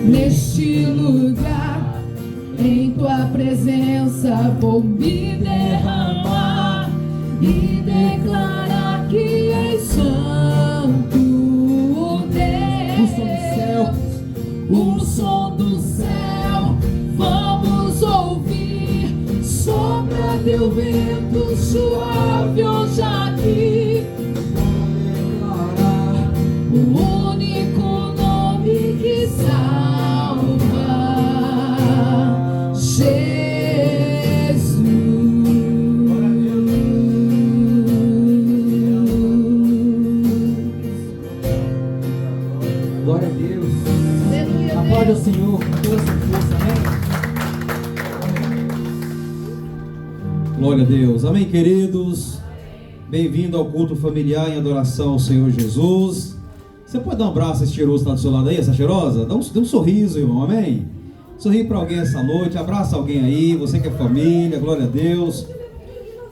neste lugar. Em tua presença vou me derramar e declarar que és santo, Deus. O som do céu vamos ouvir. Sopra teu vento suave hoje aqui. O único nome que salva, Jesus. Glória a Deus. Aplaude ao Senhor com toda essa força, amém? Glória a Deus, amém, queridos. Bem-vindo ao culto familiar em adoração ao Senhor Jesus. Você pode dar um abraço a esse cheiroso que está do seu lado aí, essa cheirosa? Dê um sorriso, irmão, amém? Sorri para alguém essa noite, abraça alguém aí, você que é família, glória a Deus.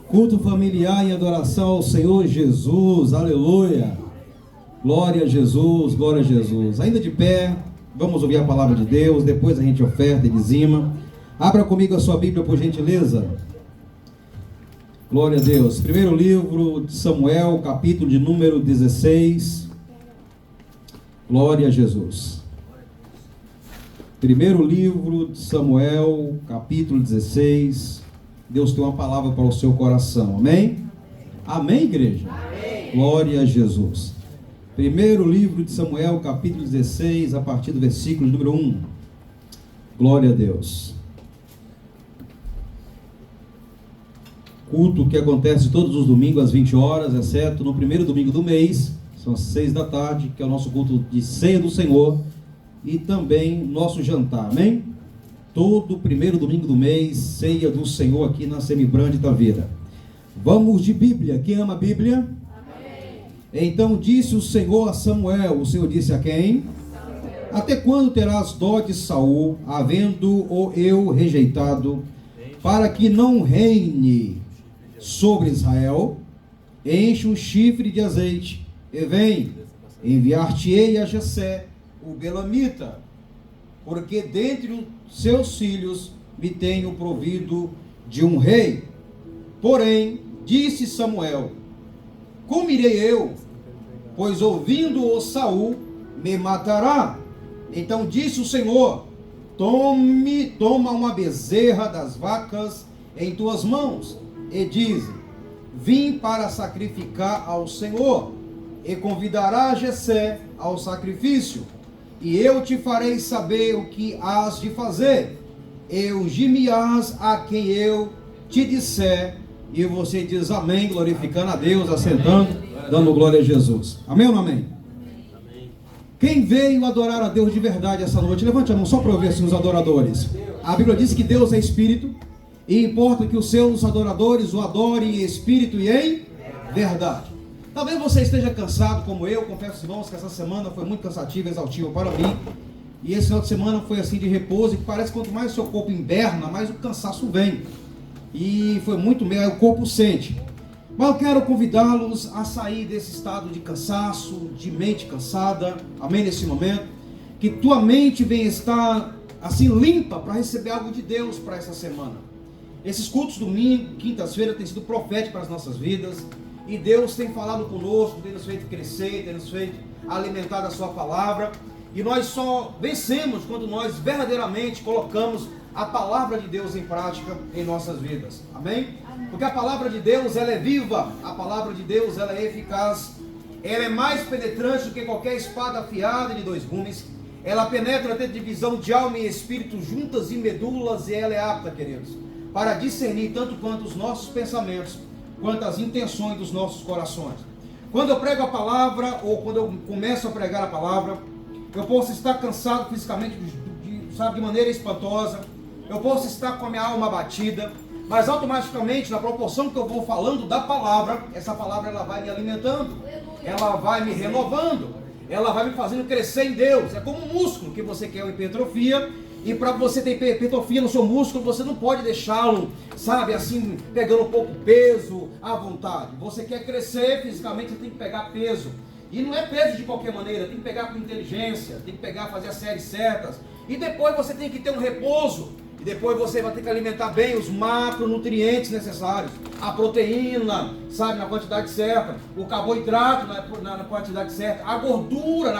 Culto familiar em adoração ao Senhor Jesus, aleluia. Glória a Jesus, glória a Jesus. Ainda de pé, vamos ouvir a palavra de Deus, depois a gente oferta e dizima. Abra comigo a sua Bíblia, por gentileza. Glória a Deus. Primeiro livro de Samuel, capítulo de número 16. Glória a Jesus. Primeiro livro de Samuel, capítulo 16. Deus tem uma palavra para o seu coração, amém? Amém, igreja? Amém. Glória a Jesus. Primeiro livro de Samuel, capítulo 16, a partir do versículo número 1. Glória a Deus. Culto que acontece todos os domingos às 20 horas, exceto no primeiro domingo do mês, são às 6 da tarde, que é o nosso culto de ceia do Senhor, e também nosso jantar, amém? Todo primeiro domingo do mês, ceia do Senhor aqui na Semibrand Tavira. Vamos de Bíblia, quem ama a Bíblia? Amém. Então disse o Senhor a Samuel, o Senhor disse a quem? Samuel. Até quando terás dó de Saul, havendo-o eu rejeitado, para que não reine sobre Israel? Enche um chifre de azeite, e vem, enviar-te-ei a Jessé, o belamita, porque dentre os seus filhos me tenho provido de um rei. Porém, disse Samuel, como irei eu? Pois ouvindo-o Saul, me matará. Então disse o Senhor, toma uma bezerra das vacas em tuas mãos, e diz, vim para sacrificar ao Senhor, e convidará Jessé ao sacrifício, e eu te farei saber o que hás de fazer, e ungir-me-ás a quem eu te disser. E você diz amém, glorificando a Deus, assentando, dando glória a Jesus. Amém ou não amém? Amém. Quem veio adorar a Deus de verdade essa noite? Levante a mão só para eu ver assim, os adoradores. A Bíblia diz que Deus é Espírito, e importa que os seus adoradores o adorem em Espírito e em verdade. Talvez você esteja cansado como eu, confesso, irmãos, que essa semana foi muito cansativa, exaustiva para mim. E esse final de semana foi assim de repouso, e parece que quanto mais o seu corpo inverna, mais o cansaço vem. E foi muito mesmo, o corpo sente. Mas eu quero convidá-los a sair desse estado de cansaço, de mente cansada, amém, nesse momento. Que tua mente venha estar assim limpa para receber algo de Deus para essa semana. Esses cultos domingo, quintas-feira, têm sido proféticos para as nossas vidas. E Deus tem falado conosco, tem nos feito crescer, tem nos feito alimentar a sua palavra. E nós só vencemos quando nós verdadeiramente colocamos a palavra de Deus em prática em nossas vidas. Amém? Porque a palavra de Deus, ela é viva. A palavra de Deus, ela é eficaz. Ela é mais penetrante do que qualquer espada afiada de dois gumes. Ela penetra até divisão de alma e espírito, juntas e medulas, e ela é apta, queridos, para discernir tanto quanto os nossos pensamentos, quanto as intenções dos nossos corações. Quando eu prego a palavra, ou quando eu começo a pregar a palavra, eu posso estar cansado fisicamente, de maneira espantosa, eu posso estar com a minha alma abatida, mas automaticamente, na proporção que eu vou falando da palavra, essa palavra ela vai me alimentando, ela vai me renovando, ela vai me fazendo crescer em Deus. É como um músculo que você quer uma hipertrofia, e para você ter hipertrofia no seu músculo, você não pode deixá-lo, sabe, assim, pegando um pouco peso à vontade. Você quer crescer fisicamente, você tem que pegar peso. E não é preso de qualquer maneira, tem que pegar com inteligência, tem que pegar, fazer as séries certas. E depois você tem que ter um repouso. E depois você vai ter que alimentar bem os macronutrientes necessários. A proteína, sabe, na quantidade certa. O carboidrato na quantidade certa. A gordura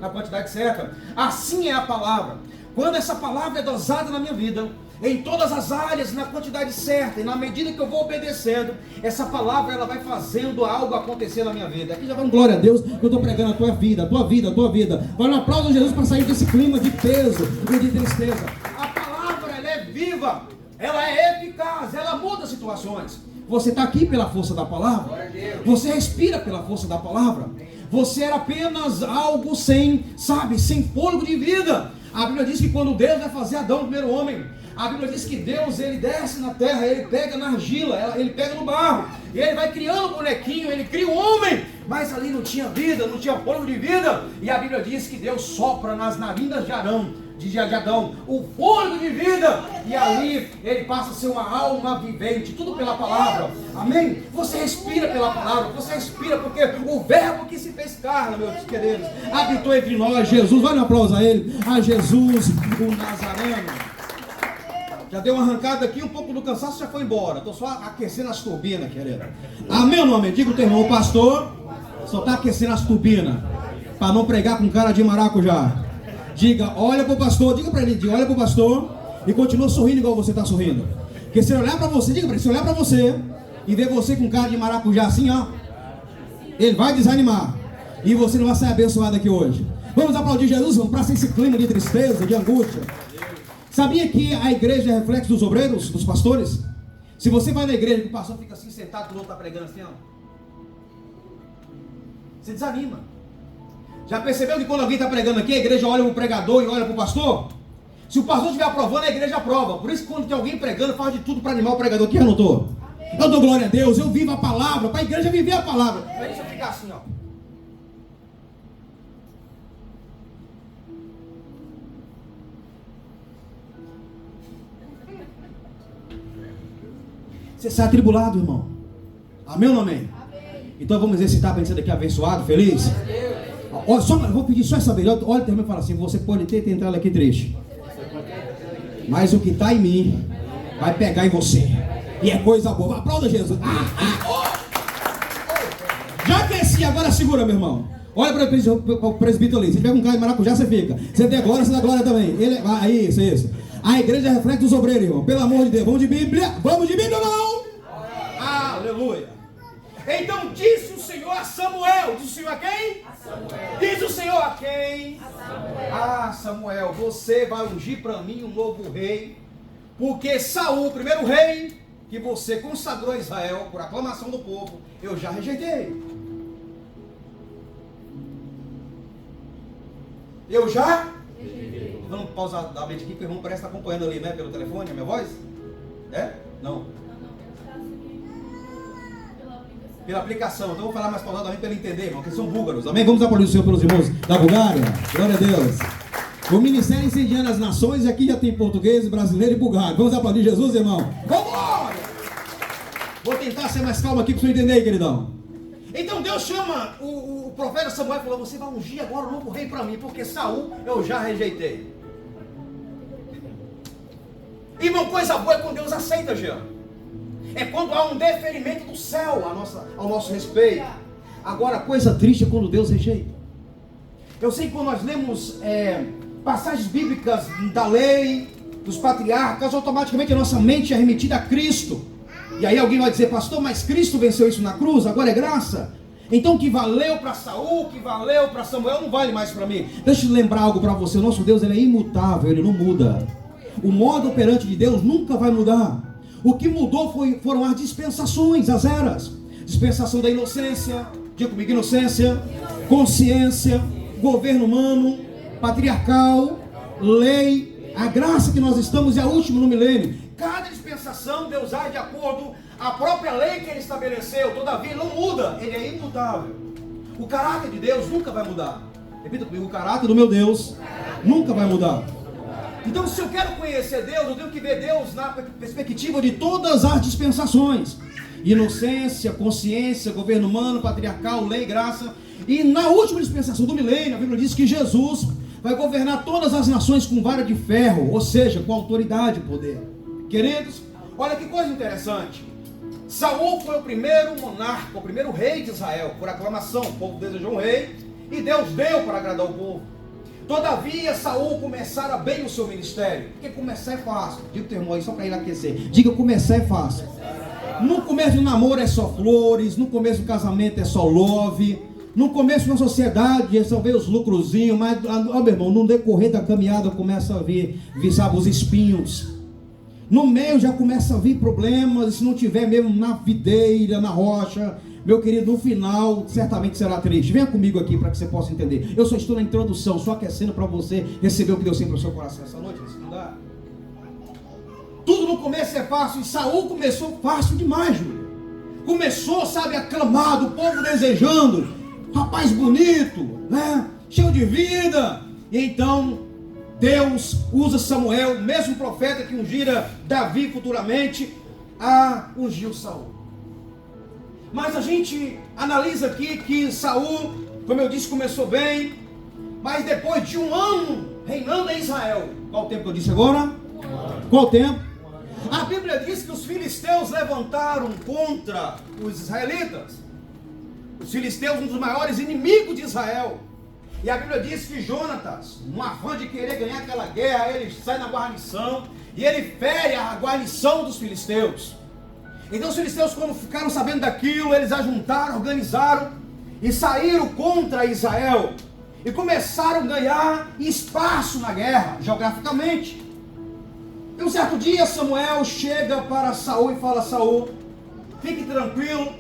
na quantidade certa. Assim é a palavra. Quando essa palavra é dosada na minha vida, em todas as áreas, na quantidade certa, e na medida que eu vou obedecendo, essa palavra ela vai fazendo algo acontecer na minha vida. Aqui já vai um glória a Deus, que eu estou pregando a tua vida, a tua vida, a tua vida. Vai no aplauso a Jesus para sair desse clima de peso e de tristeza. A palavra ela é viva, ela é eficaz, ela muda situações. Você está aqui pela força da palavra, você respira pela força da palavra. Você era apenas algo sem fôlego de vida. A Bíblia diz que quando Deus vai fazer Adão, o primeiro homem, a Bíblia diz que Deus, ele desce na terra, ele pega na argila, ele pega no barro, e ele vai criando um bonequinho, ele cria um homem, mas ali não tinha vida, não tinha fôlego de vida, e a Bíblia diz que Deus sopra nas narinas de Adão, o fôlego de vida, e ali ele passa a ser uma alma vivente, tudo pela palavra, amém? Você respira pela palavra, você respira porque o verbo que se fez carne, meus queridos, habitou entre nós, Jesus, vai no aplauso a ele, a Jesus, o Nazareno. Já deu uma arrancada aqui, um pouco do cansaço já foi embora, estou só aquecendo as turbinas, querida. Amém ou não, amém? Diga o teu irmão, o pastor só está aquecendo as turbinas, para não pregar com cara de maracujá. Diga, olha para o pastor, diga para ele, diga, olha para o pastor e continua sorrindo igual você está sorrindo. Porque se ele olhar para você, diga para ele, se olhar para você e ver você com cara de maracujá assim, ó, ele vai desanimar e você não vai sair abençoado aqui hoje. Vamos aplaudir Jesus, vamos para esse clima de tristeza, de angústia. Sabia que a igreja é reflexo dos obreiros, dos pastores? Se você vai na igreja e o pastor fica assim sentado, o outro está pregando assim, ó, você desanima. Já percebeu que quando alguém está pregando aqui, a igreja olha para o pregador e olha para o pastor? Se o pastor estiver aprovando, a igreja aprova. Por isso que quando tem alguém pregando, faz de tudo para animar o pregador. Quem anotou? Eu dou glória a Deus, eu vivo a palavra, para a igreja viver a palavra. Mas deixa eu ficar assim, ó. Você sai atribulado, irmão. Amém ou não amém? Então vamos exercitar para a gente sair daqui abençoado, feliz? Olha, eu vou pedir só essa vez. Olha também e fala assim: você pode ter entrado aqui triste, mas o que está em mim vai pegar em você. E é coisa boa. Aplauda Jesus. Já aqueci, agora segura, meu irmão. Olha para o presbítero ali. Se tiver com cara de maracujá, você fica. Você tem glória, você dá glória também. Aí, isso. A igreja reflete dos obreiros, irmão. Pelo amor de Deus. Vamos de Bíblia? Vamos de Bíblia ou não? Aleluia. Então disse o Senhor a Samuel. Disse o Senhor a quem? A Samuel. Diz o Senhor a quem? A Samuel. Samuel, você vai ungir para mim um novo rei, porque Saul, o primeiro rei que você consagrou a Israel por aclamação do povo, eu já rejeitei. Eu já? Vamos pausar da mente aqui, porque o irmão parece estar acompanhando ali, né, pelo telefone, a minha voz? É? Não. Pela aplicação, então eu vou falar mais pausadamente para ele entender, irmão, que eles são búlgaros, amém? Vamos aplaudir o Senhor pelos irmãos da Bulgária, glória a Deus. O Ministério Incendiando as Nações, e aqui já tem português, brasileiro e bulgário. Vamos aplaudir Jesus, irmão? Vamos! Vou tentar ser mais calmo aqui para você entender, queridão. Então Deus chama o profeta Samuel e falou: você vai ungir agora o novo rei para mim, porque Saul eu já rejeitei. Irmão, coisa boa é quando Deus aceita, Jean. É quando há um deferimento do céu ao nosso respeito. Agora, coisa triste é quando Deus rejeita. Eu sei que quando nós lemos passagens bíblicas da lei, dos patriarcas, automaticamente a nossa mente é remetida a Cristo. E aí alguém vai dizer: pastor, mas Cristo venceu isso na cruz, agora é graça. Então o que valeu para Saul, o que valeu para Samuel, não vale mais para mim. Deixa eu lembrar algo para você: o nosso Deus, ele é imutável, ele não muda. O modo operante de Deus nunca vai mudar. O que mudou foram as dispensações, as eras. Dispensação da inocência, diga comigo, inocência, consciência, governo humano, patriarcal, lei, a graça que nós estamos é a última no milênio. Cada dispensação Deus age de acordo a própria lei que ele estabeleceu, todavia ele não muda, ele é imutável. O caráter de Deus nunca vai mudar. Repita comigo: o caráter do meu Deus nunca vai mudar. Então, se eu quero conhecer Deus, eu tenho que ver Deus na perspectiva de todas as dispensações: inocência, consciência, governo humano, patriarcal, lei, graça. E na última dispensação do milênio, a Bíblia diz que Jesus vai governar todas as nações com vara de ferro, ou seja, com autoridade e poder. Queridos, olha que coisa interessante. Saul foi o primeiro monarca, o primeiro rei de Israel, por aclamação. O povo desejou um rei e Deus deu para agradar o povo. Todavia, Saul começara bem o seu ministério. Porque começar é fácil. Diga o teu irmão aí só para ele aquecer. Diga, começar é fácil. No começo do namoro é só flores. No começo do casamento é só love. No começo da sociedade é só ver os lucrozinhos. Mas, meu irmão, no decorrer da caminhada começa a vir, sabe, os espinhos. No meio já começa a vir problemas. Se não tiver mesmo na videira, na rocha, meu querido, no final certamente será triste. Venha comigo aqui para que você possa entender. Eu só estou na introdução, só aquecendo para você receber o que Deus tem para o seu coração essa noite. Não dá? Tudo no começo é fácil. E Saul começou fácil demais, Júlio. Começou, sabe, aclamado, o povo desejando. Rapaz bonito, né? Cheio de vida. E então Deus usa Samuel, o mesmo profeta que ungira Davi futuramente, a ungir Saul. Mas a gente analisa aqui que Saul, como eu disse, começou bem, mas depois de um ano reinando em Israel. Qual o tempo que eu disse agora? Qual o tempo? A Bíblia diz que os filisteus levantaram contra os israelitas. Os filisteus, um dos maiores inimigos de Israel. E a Bíblia diz que Jonatas, no afã de querer ganhar aquela guerra, ele sai na guarnição e ele fere a guarnição dos filisteus. Então os filisteus, quando ficaram sabendo daquilo, eles ajuntaram, organizaram e saíram contra Israel. E começaram a ganhar espaço na guerra, geograficamente. E um certo dia Samuel chega para Saul e fala: Saul, fique tranquilo,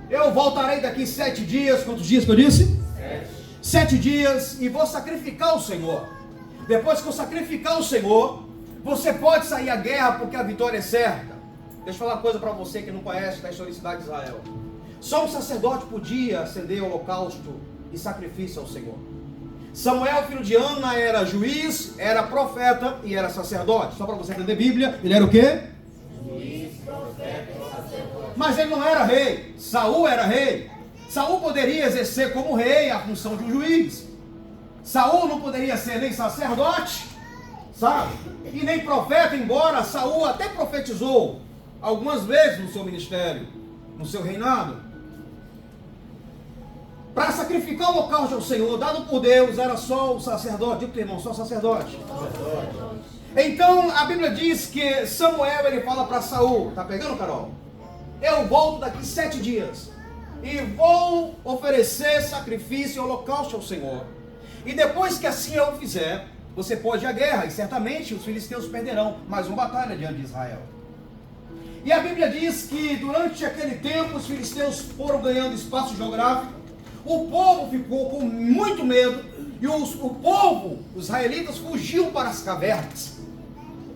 eu voltarei daqui 7 dias. Quantos dias que eu disse? 7 dias, e vou sacrificar o Senhor. Depois que eu sacrificar o Senhor, você pode sair à guerra, porque a vitória é certa. Deixa eu falar uma coisa para você que não conhece da historicidade de Israel. Só um sacerdote podia acender holocausto e sacrifício ao Senhor. Samuel, filho de Ana, era juiz, era profeta e era sacerdote. Só para você entender a Bíblia, ele era o quê? Juiz, profeta e sacerdote. Mas ele não era rei. Saul era rei. Saul poderia exercer como rei a função de um juiz. Saul não poderia ser nem sacerdote, sabe? E nem profeta, embora Saul até profetizou algumas vezes no seu ministério, no seu reinado. Para sacrificar o holocausto ao Senhor, dado por Deus, era só o sacerdote. Diga, irmão, só o sacerdote. Então a Bíblia diz que Samuel, ele fala para Saul: tá pegando, Carol? Eu volto daqui 7 dias e vou oferecer sacrifício e holocausto ao Senhor. E depois que assim eu fizer, você pode ir à guerra, e certamente os filisteus perderão mais uma batalha diante de Israel. E a Bíblia diz que durante aquele tempo os filisteus foram ganhando espaço geográfico, o povo ficou com muito medo, e o povo, os israelitas, fugiu para as cavernas.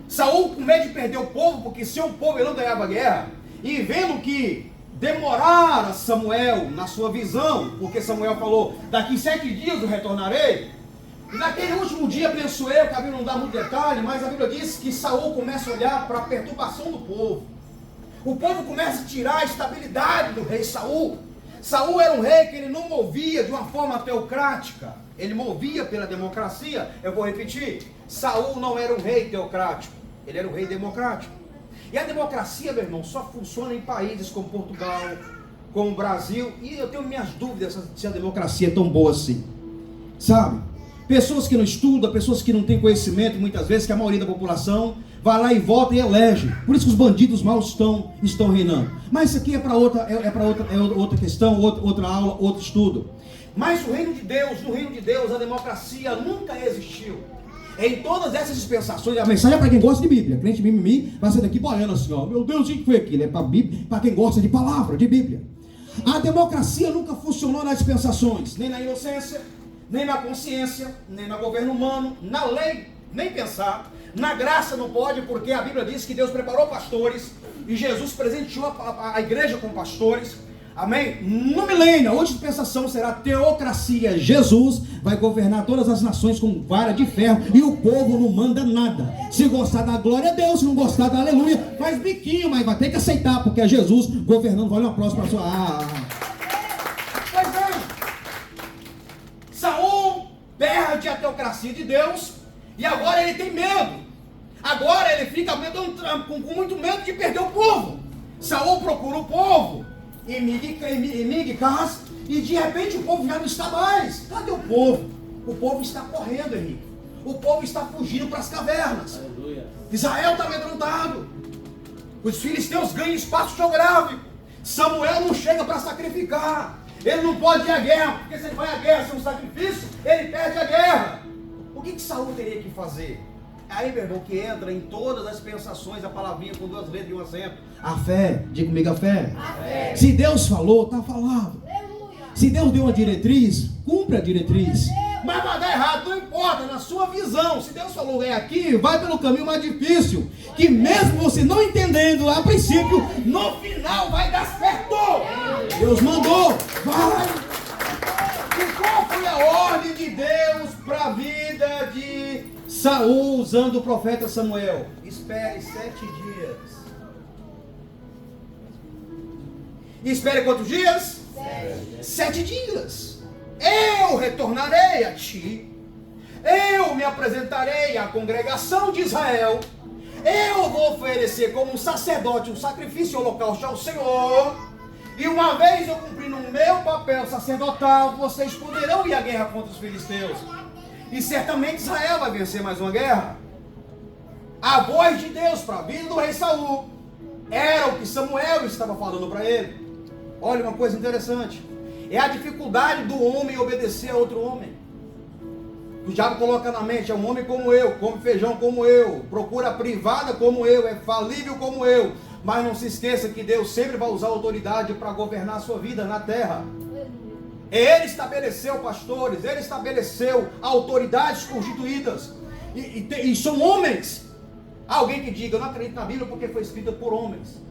Saul, com medo de perder o povo, porque se o povo ele não ganhava a guerra, e vendo que demorara Samuel na sua visão, porque Samuel falou: daqui 7 dias eu retornarei. E naquele último dia, penso eu, que a Bíblia não dá muito detalhe, mas a Bíblia diz que Saul começa a olhar para a perturbação do povo. O povo começa a tirar a estabilidade do rei Saul. Saul era um rei que ele não movia de uma forma teocrática, ele movia pela democracia. Eu vou repetir: Saul não era um rei teocrático, ele era um rei democrático. E a democracia, meu irmão, só funciona em países como Portugal, como o Brasil. E eu tenho minhas dúvidas se a democracia é tão boa assim, sabe? Pessoas que não estudam, pessoas que não têm conhecimento, muitas vezes, que a maioria da população vai lá e vota e elege. Por isso que os bandidos maus estão reinando. Mas isso aqui é para outra questão, outra aula, outro estudo. Mas no reino de Deus, a democracia nunca existiu. Em todas essas dispensações, a mensagem é para quem gosta de Bíblia. Crente mimimi vai sair daqui boiando assim, ó: meu Deus, o que foi aquilo? É para Bíblia, para quem gosta de palavra, de Bíblia. A democracia nunca funcionou nas dispensações, nem na inocência, nem na consciência, nem no governo humano, na lei, nem pensar. Na graça não pode, porque a Bíblia diz que Deus preparou pastores, e Jesus presenteou a igreja com pastores. Amém? No milênio, a última dispensação será a teocracia. Jesus vai governar todas as nações com vara de ferro e o povo não manda nada. Se gostar da glória a Deus, se não gostar da aleluia, faz biquinho, mas vai ter que aceitar, porque é Jesus governando. Olha uma próxima sua. Pois bem, Saul perde a teocracia de Deus e agora ele tem medo. Agora ele fica com muito medo de perder o povo. Saul procura o povo em Migcás, e de repente o povo já não está mais. Cadê o povo? O povo está correndo, Henrique. O povo está fugindo para as cavernas. Aleluia. Israel está amedrontado. Os filisteus ganham espaço geográfico. Samuel não chega para sacrificar. Ele não pode ir à guerra, porque se ele vai à guerra sem um sacrifício, ele perde a guerra. O que Saul teria que fazer? Aí, meu irmão, que entra em todas as pensações a palavrinha com 2 letras e um acento. A fé, diga comigo a fé. A fé. Se Deus falou, está falado. Aleluia. Se Deus deu uma diretriz, cumpre a diretriz. Mas vai dar errado, não importa, na sua visão. Se Deus falou é aqui, vai pelo caminho mais difícil. Que mesmo você não entendendo a princípio, no final vai dar certo. Deus mandou, vai. E qual foi a ordem de Deus para a vida de Saul usando o profeta Samuel? Espere 7 dias. E espere quantos dias? 7 dias. Eu retornarei a ti. Eu me apresentarei à congregação de Israel. Eu vou oferecer como um sacerdote um sacrifício holocausto ao Senhor. E uma vez eu cumprindo o meu papel sacerdotal, vocês poderão ir à guerra contra os filisteus. E certamente Israel vai vencer mais uma guerra. A voz de Deus para a vida do rei Saul era o que Samuel estava falando para ele. Olha uma coisa interessante. É a dificuldade do homem obedecer a outro homem. O diabo coloca na mente, é um homem como eu, come feijão como eu, procura privada como eu, é falível como eu. Mas não se esqueça que Deus sempre vai usar a autoridade para governar a sua vida na terra. Ele estabeleceu pastores, ele estabeleceu autoridades constituídas. E são homens. Alguém que diga, eu não acredito na Bíblia porque foi escrita por homens.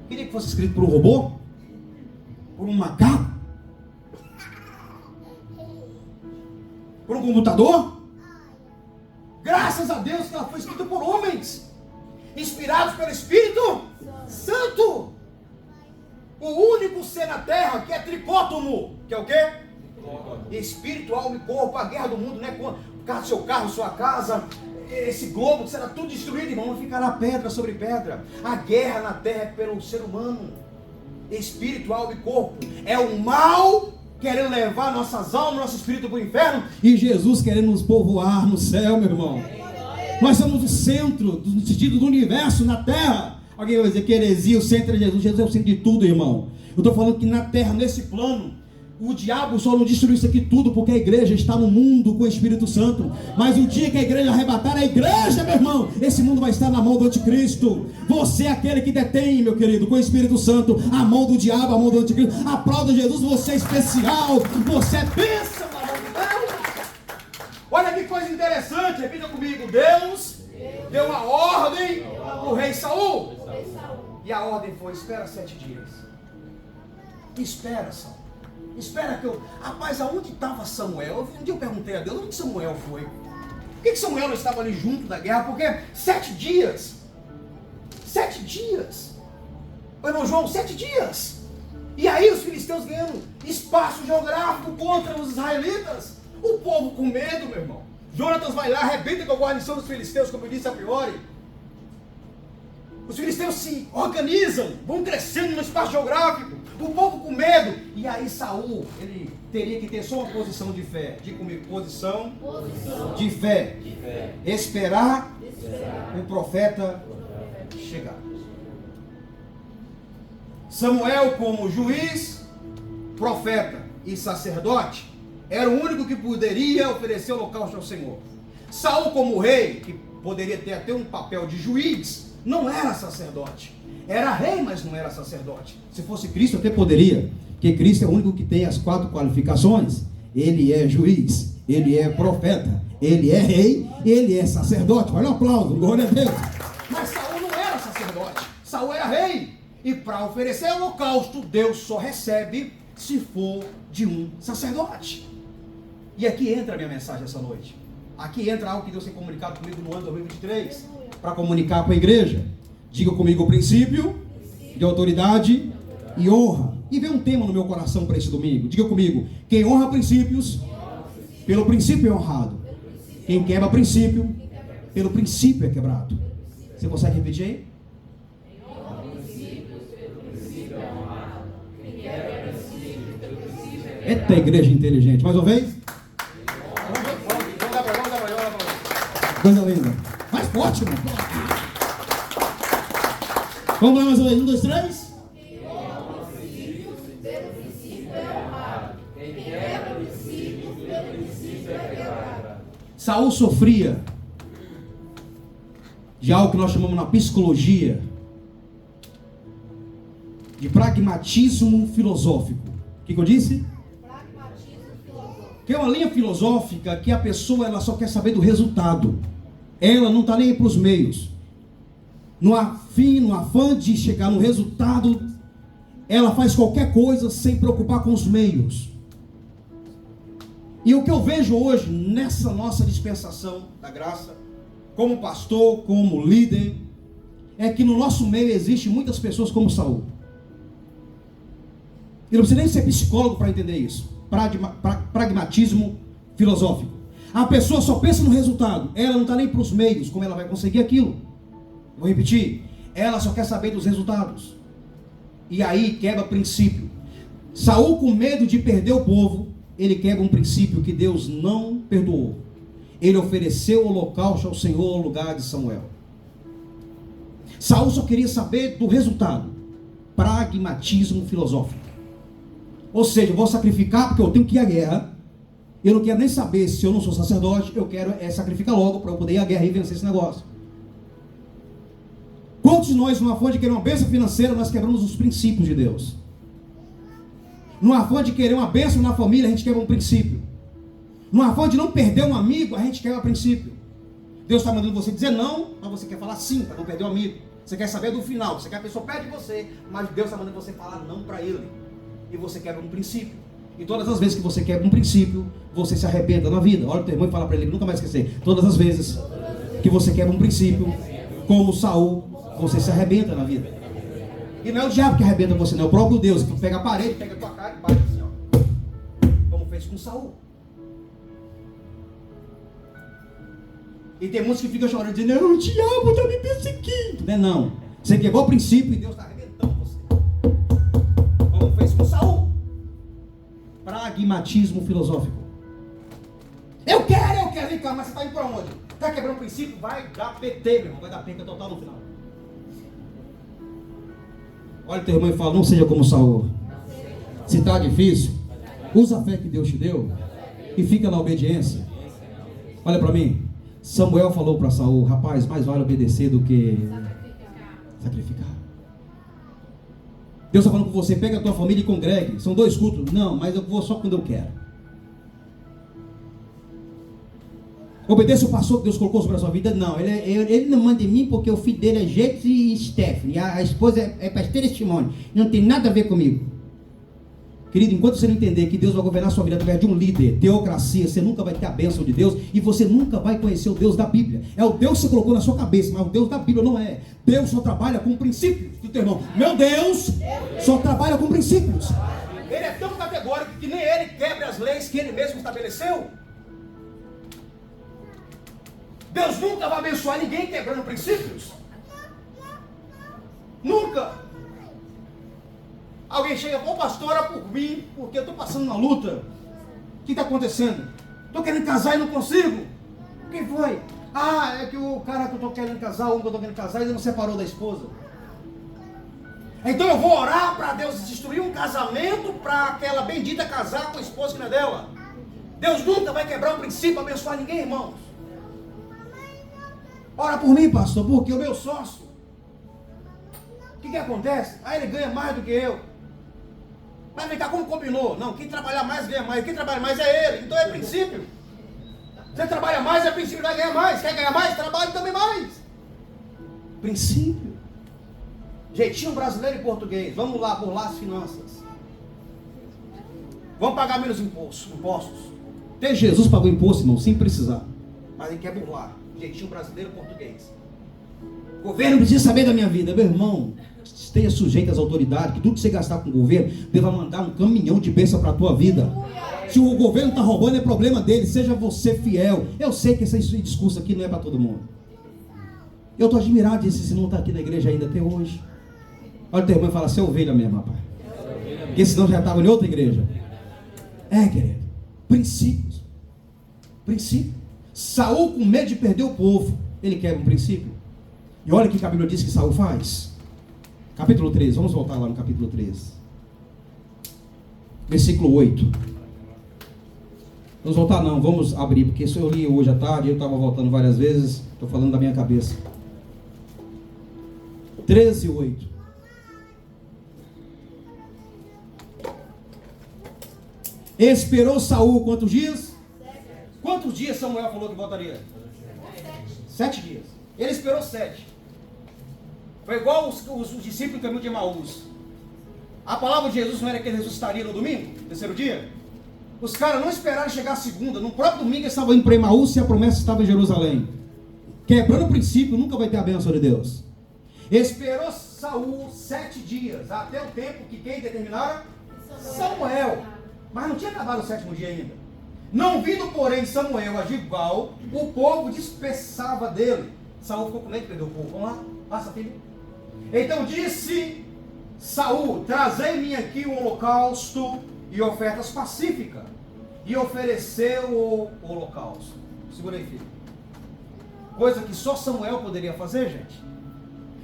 Queria que fosse escrito por um robô? Por um macaco? Por um computador? Graças a Deus que ela foi escrita por homens, inspirados pelo Espírito Santo. O único ser na terra que é tricótomo, que é o quê? Espírito, alma e corpo. A guerra do mundo não é contra seu carro, sua casa, esse globo que será tudo destruído, irmão, não ficará pedra sobre pedra. A guerra na terra é pelo ser humano. Espírito, alma e corpo. É o mal querendo levar nossas almas, nosso espírito para o inferno, e Jesus querendo nos povoar no céu, meu irmão. Nós somos o centro, no sentido do universo, na terra. Alguém vai dizer que heresia, o centro é Jesus. Jesus é o centro de tudo, irmão. Eu estou falando que na terra, nesse plano, o diabo só não destruiu isso aqui tudo porque a igreja está no mundo com o Espírito Santo. Mas o dia que a igreja arrebatar a igreja, meu irmão, esse mundo vai estar na mão do anticristo. Você é aquele que detém, meu querido, com o Espírito Santo, a mão do diabo, a mão do anticristo. Aplauda Jesus, você é especial, você é bênção na mão de Deus. Olha que coisa interessante, repita comigo. Deus deu uma ordem ao rei Saul. E a ordem foi, espera 7 dias. Espera, Saul. Espera que eu... Rapaz, aonde estava Samuel? Um dia eu perguntei a Deus, onde Samuel foi? Por que Samuel não estava ali junto da guerra? Porque 7 dias. 7 dias. Ô irmão João, 7 dias. E aí os filisteus ganhando espaço geográfico contra os israelitas. O povo com medo, meu irmão. Jonatas vai lá, arrebenta com a guarnição dos filisteus, como eu disse a priori. Os filisteus se organizam, vão crescendo no espaço geográfico, o povo com medo. E aí Saul, ele teria que ter só uma posição de fé. Diga comigo, posição de fé. Esperar o profeta chegar. Samuel, como juiz, profeta e sacerdote, era o único que poderia oferecer holocausto ao Senhor. Saul, como rei, que poderia ter até um papel de juiz, não era sacerdote. Era rei, mas não era sacerdote. Se fosse Cristo, até poderia, porque Cristo é o único que tem as 4 qualificações. Ele é juiz, ele é profeta, ele é rei, ele é sacerdote. Olha o aplauso, glória a Deus. Mas Saul não era sacerdote, Saul era rei. E para oferecer holocausto, Deus só recebe se for de um sacerdote. E aqui entra a minha mensagem essa noite. Aqui entra algo que Deus tem comunicado comigo no ano 2023, para comunicar com a igreja. Diga comigo o princípio de autoridade e honra. E vem um tema no meu coração para esse domingo. Diga comigo: quem honra princípios, pelo princípio é honrado. Quem quebra princípio, pelo princípio é quebrado. Você consegue repetir aí? Eita, igreja inteligente. Mais uma vez? Coisa linda. Mais forte, irmão. Vamos lá mais uma vez. 1, 2, 3. Saul sofria de algo que nós chamamos na psicologia de pragmatismo filosófico. O que eu disse? Que é uma linha filosófica que a pessoa ela só quer saber do resultado. Ela não está nem aí para os meios. No afã de chegar no resultado, ela faz qualquer coisa sem preocupar com os meios. E o que eu vejo hoje nessa nossa dispensação da graça, como pastor, como líder, é que no nosso meio existem muitas pessoas como Saul. E não precisa nem ser psicólogo para entender isso. Pragmatismo filosófico. A pessoa só pensa no resultado. Ela não está nem para os meios, como ela vai conseguir aquilo. Vou repetir. Ela só quer saber dos resultados. E aí quebra princípio. Saul, com medo de perder o povo, ele quebra um princípio que Deus não perdoou. Ele ofereceu o holocausto ao Senhor no lugar de Samuel. Saul só queria saber do resultado. Pragmatismo filosófico. Ou seja, eu vou sacrificar porque eu tenho que ir à guerra. Eu não quero nem saber se eu não sou sacerdote. Eu quero sacrificar logo para eu poder ir à guerra e vencer esse negócio. Quantos de nós, numa afã de querer uma bênção financeira, nós quebramos os princípios de Deus? No afã de querer uma bênção na família, a gente quebra um princípio. No afã de não perder um amigo, a gente quebra um princípio. Deus está mandando você dizer não, mas você quer falar sim, para não perder um amigo. Você quer saber do final, você quer que a pessoa pede você, mas Deus está mandando você falar não para ele. E você quebra um princípio. E todas as vezes que você quebra um princípio, você se arrebenta na vida. Olha o teu irmão e fala para ele, nunca mais esquecer. Todas as vezes que você quebra um princípio, como Saul, você se arrebenta na vida. E não é o diabo que arrebenta você, não é o próprio Deus que pega a parede, pega a tua cara e bate assim, ó. Como fez com Saul. E tem muitos que ficam chorando, dizendo, não, o diabo está me perseguindo. Não é não. Você quebrou o princípio e Deus está arrebentando você. Como fez com Saul. Pragmatismo filosófico. Eu quero, vem cá, mas você está indo para onde? Está quebrando o princípio? Vai dar PT, meu irmão, vai dar perca total no final. Olha o teu irmão e fala, não seja como Saul. Se está difícil, usa a fé que Deus te deu e fica na obediência. Olha para mim. Samuel falou para Saul, rapaz, mais vale obedecer do que sacrificar. Deus está falando com você, pega a tua família e congregue. São 2 cultos. Não, mas eu vou só quando eu quero. Obedeça o pastor que Deus colocou sobre a sua vida? Não, ele não manda em mim porque o filho dele é Jeito e Stephanie. A esposa é pastor e Simone. Não tem nada a ver comigo. Querido, enquanto você não entender que Deus vai governar a sua vida através de um líder, teocracia, você nunca vai ter a bênção de Deus e você nunca vai conhecer o Deus da Bíblia. É o Deus que você colocou na sua cabeça, mas o Deus da Bíblia não é. Deus só trabalha com princípios. Do teu irmão, meu Deus só trabalha com princípios. Ele é tão categórico que nem ele quebra as leis que ele mesmo estabeleceu. Deus nunca vai abençoar ninguém quebrando princípios. Nunca. Alguém chega, ô pastor, ora por mim, porque eu estou passando uma luta. O que está acontecendo? Estou querendo casar e não consigo. O que foi? Ah, é que o cara que eu estou querendo casar, o homem que eu estou querendo casar, ele não separou da esposa. Então eu vou orar para Deus destruir um casamento para aquela bendita casar com a esposa que não é dela. Deus nunca vai quebrar um princípio, abençoar ninguém, irmãos. Ora por mim, pastor, porque o meu sócio. O que acontece? Ah, ele ganha mais do que eu. Mas vem cá, como combinou? Não, quem trabalha mais ganha mais. Quem trabalha mais é ele. Então é princípio. Você trabalha mais, é princípio, vai ganhar mais. Quer ganhar mais? Trabalhe também mais. Princípio. Jeitinho brasileiro e português. Vamos lá, burlar as finanças. Vamos pagar menos impostos. Até Jesus pagou imposto, irmão, sem precisar. Mas ele quer burlar. Jeitinho brasileiro e português. O governo precisa saber da minha vida. Meu irmão, esteja sujeito às autoridades, que tudo que você gastar com o governo, Deus vai mandar um caminhão de bênção para a tua vida. Se o governo está roubando, é problema dele. Seja você fiel. Eu sei que esse discurso aqui não é para todo mundo. Eu estou admirado de se não está aqui na igreja ainda até hoje. Olha o teu irmão e fala, você é ovelha mesmo, rapaz. Porque senão já estava em outra igreja. Querido. Princípios. Princípio. Saul, com medo de perder o povo, ele quebra um princípio. E olha o que a Bíblia diz que Saul faz. Capítulo 13, vamos voltar lá no capítulo 13. Versículo 8. Vamos voltar não, vamos abrir, porque isso eu li hoje à tarde, eu estava voltando várias vezes, estou falando da minha cabeça. 13, 8. Esperou Saul quantos dias? Quantos dias Samuel falou que voltaria? 7 dias. Ele esperou 7. Foi igual os discípulos do caminho de Emaús. A palavra de Jesus não era que ele ressuscitaria no domingo, terceiro dia? Os caras não esperaram chegar a segunda. No próprio domingo eles estavam indo para Emaús e a promessa estava em Jerusalém. Quebrando o princípio, nunca vai ter a bênção de Deus. Esperou Saul 7 dias, até o tempo que quem determinara? Samuel. Mas não tinha acabado o 7º dia ainda. Não vindo, porém, Samuel a Gilgal, o povo dispersava dele. Saul ficou com medo de perder o povo. Vamos lá, passa, filho. Então disse Saul, trazei-me aqui o holocausto e ofertas pacíficas. E ofereceu o holocausto. Segura aí, filho. Coisa que só Samuel poderia fazer, gente.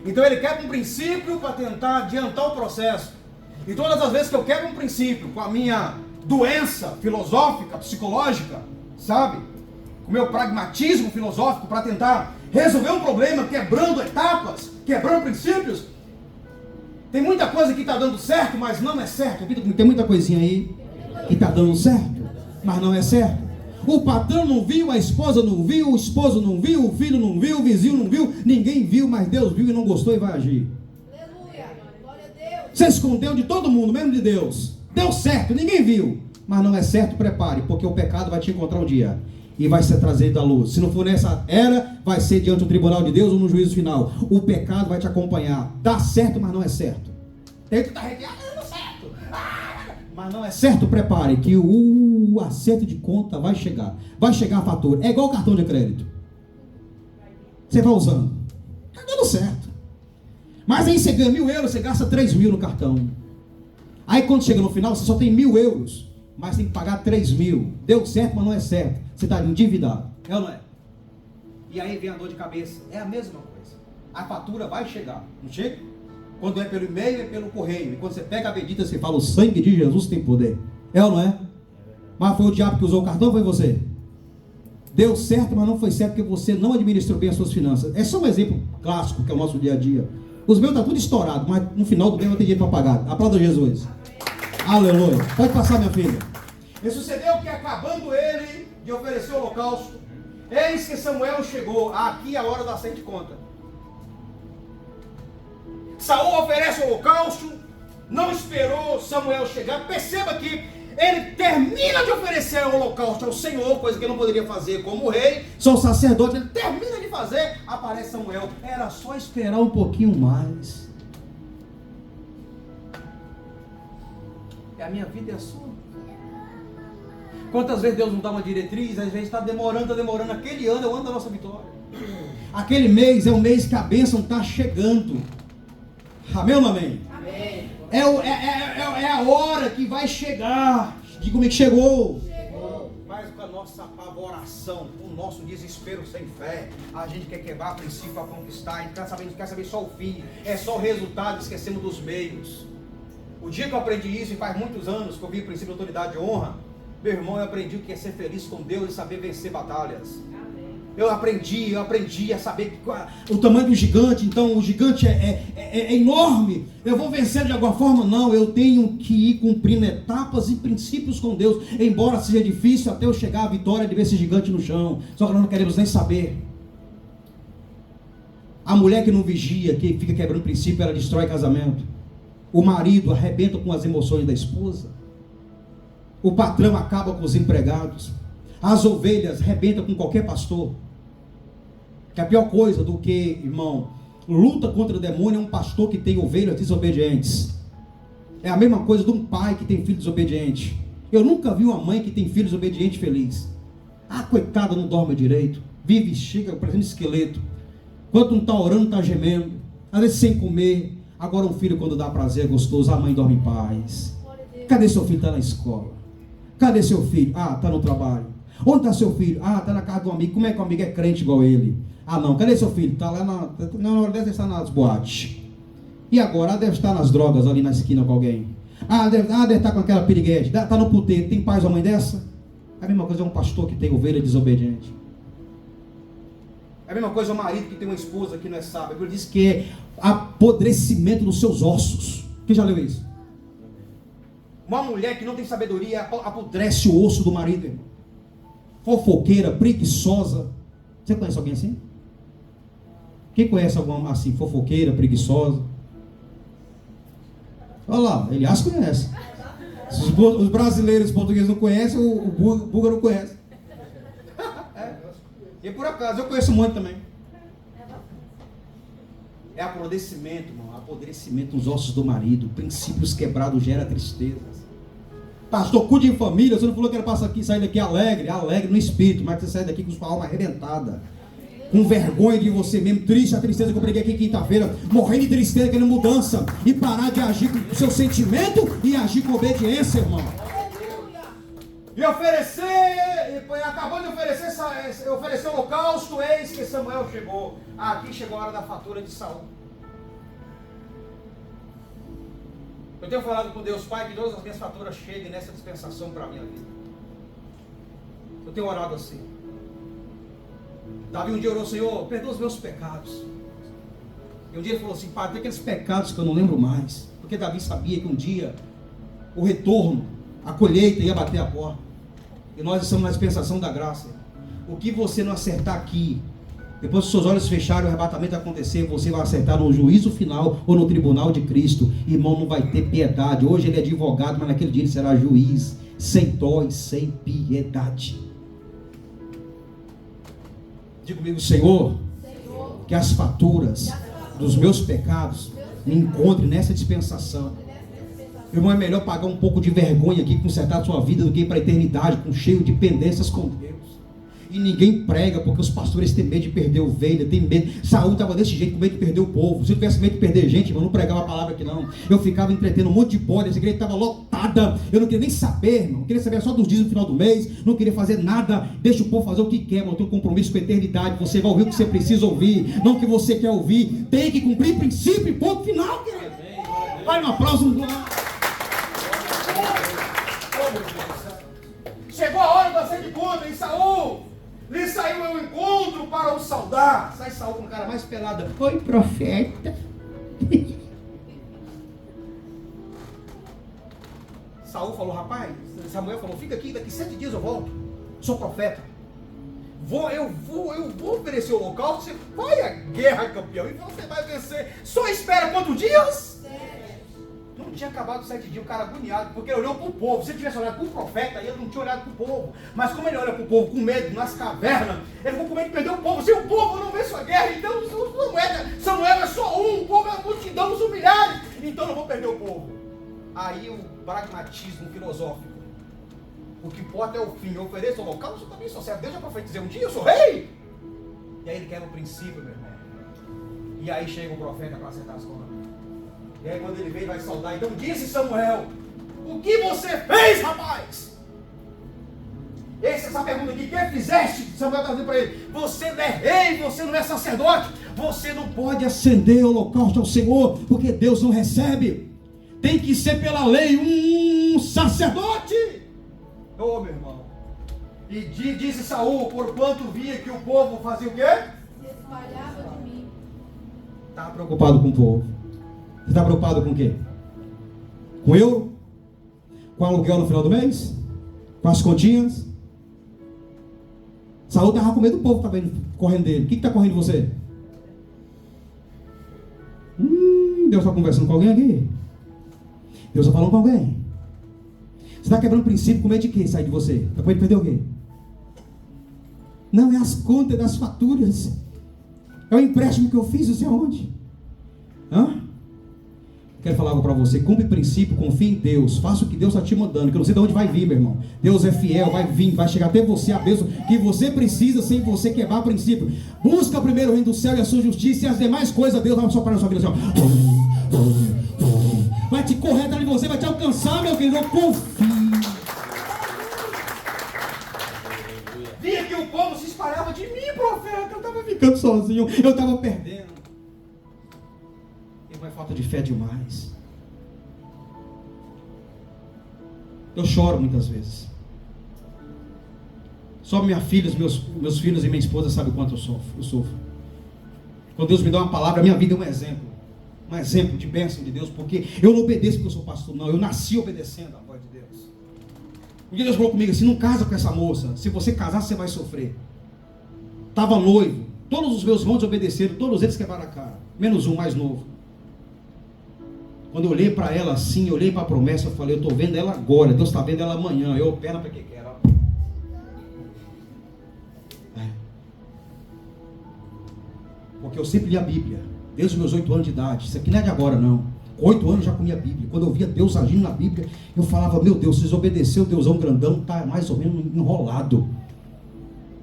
Então ele quebra um princípio para tentar adiantar o processo. E todas as vezes que eu quebro um princípio com a minha doença filosófica, psicológica, sabe? Com o meu pragmatismo filosófico para tentar resolver um problema, quebrando etapas, quebrando princípios. Tem muita coisa que está dando certo, mas não é certo. Tem muita coisinha aí que está dando certo, mas não é certo. O patrão não viu, a esposa não viu, o esposo não viu, o filho não viu, o vizinho não viu, ninguém viu, mas Deus viu e não gostou e vai agir. Aleluia, glória a Deus. Você escondeu de todo mundo, mesmo de Deus. Deu certo, ninguém viu, mas não é certo, prepare, porque o pecado vai te encontrar um dia e vai ser trazido à luz. Se não for nessa era, vai ser diante do tribunal de Deus ou no juízo final. O pecado vai te acompanhar. Dá certo, mas não é certo. Tem que estar arrepiado, deu certo. Mas não é certo, prepare, que o acerto de conta vai chegar. Vai chegar a fatura. É igual cartão de crédito. Você vai usando. Está dando certo. Mas aí você ganha 1.000 euros, você gasta 3.000 no cartão. Aí quando chega no final, você só tem 1.000 euros, mas tem que pagar 3.000. Deu certo, mas não é certo. Você está endividado. É ou não é? E aí vem a dor de cabeça. É a mesma coisa. A fatura vai chegar. Não chega? Quando é pelo e-mail, é pelo correio. E quando você pega a bendita, você fala, o sangue de Jesus tem poder. É ou não é? Mas foi o diabo que usou o cartão ou foi você? Deu certo, mas não foi certo porque você não administrou bem as suas finanças. É só um exemplo clássico, que é o nosso dia a dia. Os meus estão tudo estourado, mas no final do mês vai ter dinheiro para pagar. Aplauda Jesus. Aleluia. Pode passar, minha filha. E sucedeu que, acabando ele de oferecer o holocausto, eis que Samuel chegou. Aqui é a hora da acerto de conta. Saul oferece o holocausto, não esperou Samuel chegar. Perceba que ele termina de oferecer o holocausto ao Senhor, coisa que ele não poderia fazer como rei, só o sacerdote. Ele termina de fazer, aparece Samuel. Era só esperar um pouquinho mais. A minha vida é a sua. Quantas vezes Deus não dá uma diretriz, às vezes está demorando. Aquele ano é o ano da nossa vitória. Aquele mês é o mês que a bênção está chegando. Amém ou não amém? Amém. É a hora que vai chegar. Diga comigo, chegou. Mas com a nossa apavoração, o nosso desespero sem fé, a gente quer quebrar princípio para conquistar, a gente quer saber só o fim, é só o resultado, esquecemos dos meios. O dia que eu aprendi isso, e faz muitos anos que eu vi o princípio de autoridade e honra, meu irmão, eu aprendi o que é ser feliz com Deus e saber vencer batalhas. Eu aprendi a saber o tamanho do gigante. Então o gigante é enorme. Eu vou vencer de alguma forma? Não, eu tenho que ir cumprindo etapas e princípios com Deus, embora seja difícil até eu chegar à vitória de ver esse gigante no chão. Só que nós não queremos nem saber. A mulher que não vigia, que fica quebrando princípio, ela destrói casamento. O marido arrebenta com as emoções da esposa. O patrão acaba com os empregados. As ovelhas arrebentam com qualquer pastor. Que a pior coisa do que, irmão, luta contra o demônio é um pastor que tem ovelhas desobedientes. É a mesma coisa de um pai que tem filho desobediente. Eu nunca vi uma mãe que tem filho desobediente feliz. Ah, coitada, não dorme direito. Vive, chega, parecendo esqueleto. Quando não está orando, está gemendo. Às vezes sem comer. Agora um filho, quando dá prazer, é gostoso. A mãe dorme em paz. Cadê seu filho? Está na escola. Cadê seu filho? Ah, está no trabalho. Onde está seu filho? Ah, está na casa do amigo. Como é que o amigo é crente igual ele? Ah, não. Cadê seu filho? Está lá na hora deve estar nas boates. E agora? Ah, deve estar nas drogas ali na esquina com alguém. Deve estar com aquela piriguete. Está no puteiro. Tem paz uma mãe dessa? A mesma coisa é um pastor que tem ovelha desobediente. É a mesma coisa o marido que tem uma esposa que não é sábia. Ele diz que é apodrecimento nos seus ossos. Quem já leu isso? Uma mulher que não tem sabedoria apodrece o osso do marido, irmão. Fofoqueira, preguiçosa. Você conhece alguém assim? Quem conhece alguma assim, fofoqueira, preguiçosa? Olha lá, Elias conhece. Os brasileiros, os portugueses não conhecem, o búlgaro não conhece. E por acaso, eu conheço muito também. É apodrecimento, irmão. Apodrecimento nos ossos do marido. Princípios quebrados gera tristezas. Pastor, cuide em família. Você não falou que era para sair daqui alegre no espírito, mas você sai daqui com sua alma arrebentada. Com vergonha de você mesmo, triste, a tristeza que eu preguei aqui quinta-feira, morrendo de tristeza, querendo mudança, e parar de agir com o seu sentimento e agir com obediência, irmão. E acabou de oferecer o holocausto, eis que Samuel chegou. Aqui chegou a hora da fatura de Saul. Eu tenho falado com Deus Pai que todas as minhas faturas cheguem nessa dispensação para a minha vida. Eu tenho orado assim. Davi um dia orou: Senhor, perdoa os meus pecados. E um dia ele falou assim: Pai, tem aqueles pecados que eu não lembro mais. Porque Davi sabia que um dia o retorno, a colheita ia bater a porta. E nós estamos na dispensação da graça. O que você não acertar aqui, depois que seus olhos fecharem, o arrebatamento acontecer, você vai acertar no juízo final ou no tribunal de Cristo. Irmão, não vai ter piedade. Hoje ele é advogado, mas naquele dia ele será juiz, sem dó e sem piedade. Diga comigo: Senhor, que as faturas dos meus pecados me encontrem nessa dispensação. Irmão, é melhor pagar um pouco de vergonha aqui, consertar a sua vida, do que ir para a eternidade com cheio de pendências com Deus. E ninguém prega, porque os pastores têm medo de perder ovelha, tem medo. Saúl estava desse jeito, com medo de perder o povo. Se eu tivesse medo de perder gente, irmão, eu não pregava a palavra aqui não. Eu ficava entretendo um monte de bode, essa igreja estava lotada. Eu não queria nem saber, irmão. Eu queria saber só dos dias no final do mês. Não queria fazer nada. Deixa o povo fazer o que quer, irmão. Eu tenho um compromisso com a eternidade. Você vai ouvir o que você precisa ouvir, não o que você quer ouvir. Tem que cumprir princípio e ponto final, querido. Vai no aplauso. Chegou a hora de você de conta, em Saúl. Lhe saiu ao encontro para o saudar. Sai Saúl com o cara mais pelado. Oi, profeta. Saúl falou: rapaz, Samuel falou: fica aqui, daqui 7 dias eu volto. Sou profeta. Eu vou oferecer o holocausto. Você vai à guerra, campeão, e você vai vencer. Só espera quantos dias? Não tinha acabado os 7 dias, o cara agoniado, porque ele olhou para o povo. Se ele tivesse olhado para o profeta, ele não tinha olhado para o povo. Mas como ele olha para o povo com medo, nas cavernas, ele ficou com medo de perder o povo. Se o povo não vê sua guerra, então Samuel é só um, o povo é uma multidão, os milhares. Então eu não vou perder o povo. Aí o pragmatismo filosófico. O que importa é o fim. Eu ofereço o holocausto, eu também sou servo. Deus já profetizei um dia, eu sou rei. E aí ele quer no princípio, meu irmão. E aí chega o profeta para acertar as contas. E aí quando ele vem, vai saudar. Então disse Samuel: o que você fez, rapaz? Essa pergunta aqui: o que fizeste? Samuel está dizendo para ele: você não é rei, você não é sacerdote, você não pode acender o holocausto ao Senhor, porque Deus não recebe. Tem que ser pela lei um sacerdote. Ô, meu irmão. E disse Saúl: porquanto via que o povo fazia o quê? Se espalhava de mim. Está preocupado com o povo. Você está preocupado com o quê? Com eu? Com o aluguel no final do mês? Com as continhas? Saúl estava com medo do povo que estava correndo dele. O que está correndo de você? Deus está conversando com alguém aqui? Deus está falando com alguém? Você está quebrando princípio com medo de quê? Sai de você. Está com medo de perder o quê? Não, é as contas das faturas. É o empréstimo que eu fiz, não sei aonde. Quero falar algo para você. Cumpre princípio, confia em Deus. Faça o que Deus está te mandando, que eu não sei de onde vai vir, meu irmão. Deus é fiel, vai vir, vai chegar até você a bênção que você precisa, sem você quebrar princípio. Busca primeiro o reino do céu e a sua justiça, e as demais coisas Deus vai soprar na sua vida assim, ó. Vai te correr atrás de você, vai te alcançar, meu querido. Confie. Via que o povo se espalhava de mim, profeta. Eu estava ficando sozinho, eu estava perdendo. É falta de fé demais. Eu choro muitas vezes. Só minha filha, meus filhos e minha esposa sabem o quanto eu sofro. Quando Deus me dá uma palavra, a minha vida é um exemplo de bênção de Deus, porque eu não obedeço porque eu sou pastor, não. Eu nasci obedecendo a voz de Deus. Porque Deus falou comigo assim: não casa com essa moça. Se você casar, você vai sofrer. Estava noivo. Todos os meus irmãos obedeceram, todos eles quebraram a cara, menos um mais novo. Quando eu olhei para ela assim, eu olhei para a promessa, eu falei: eu estou vendo ela agora, Deus está vendo ela amanhã. Eu opero para que quer. Porque eu sempre li a Bíblia, desde os meus 8 anos de idade. Isso aqui não é de agora, não. Com 8 anos já comia a Bíblia. Quando eu via Deus agindo na Bíblia, eu falava: meu Deus, se desobedeceu, Deusão grandão, está mais ou menos enrolado.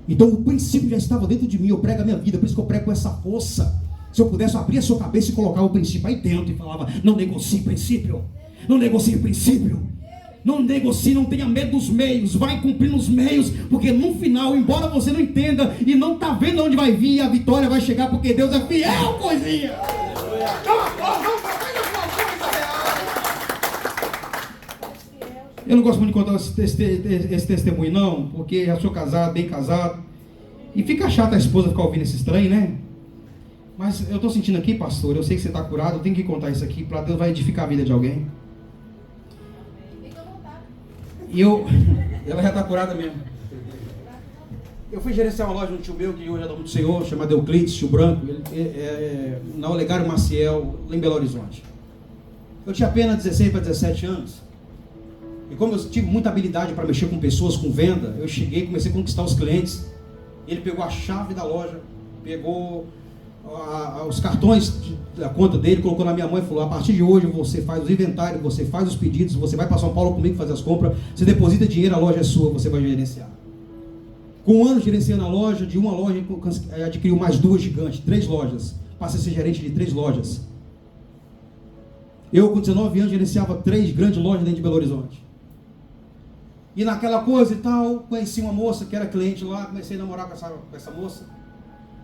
Então o princípio já estava dentro de mim. Eu prego a minha vida, por isso que eu prego com essa força. Se eu pudesse abrir a sua cabeça e colocar o princípio aí dentro e falava: não negocie princípio, não negocie princípio, não negocie, não tenha medo dos meios, vai cumprindo os meios, porque no final, embora você não entenda e não está vendo onde vai vir, a vitória vai chegar, porque Deus é fiel, coisinha. Eu não gosto muito de contar esse testemunho não, porque já sou casado, bem casado, e fica chato a esposa ficar ouvindo esse estranho, né? Mas eu estou sentindo aqui, pastor, eu sei que você está curado, eu tenho que contar isso aqui, para Deus vai edificar a vida de alguém. E ela já está curada mesmo. Eu fui gerenciar uma loja de um tio meu, que hoje é dono do Senhor, chamado Euclides, tio Branco, na Olegário Maciel, lá em Belo Horizonte. Eu tinha apenas 16 para 17 anos. E como eu tive muita habilidade para mexer com pessoas, com venda, eu cheguei e comecei a conquistar os clientes. Ele pegou a chave da loja, pegou os cartões da conta dele, colocou na minha mão e falou: a partir de hoje você faz os inventários, você faz os pedidos, você vai para São Paulo comigo fazer as compras, você deposita dinheiro, a loja é sua, você vai gerenciar. Com um ano gerenciando a loja, de uma loja adquiriu mais 2 gigantes, 3 lojas, passei a ser gerente de 3 lojas. Eu com 19 anos gerenciava 3 grandes lojas dentro de Belo Horizonte. E naquela coisa e tal, conheci uma moça que era cliente lá, comecei a namorar com essa moça.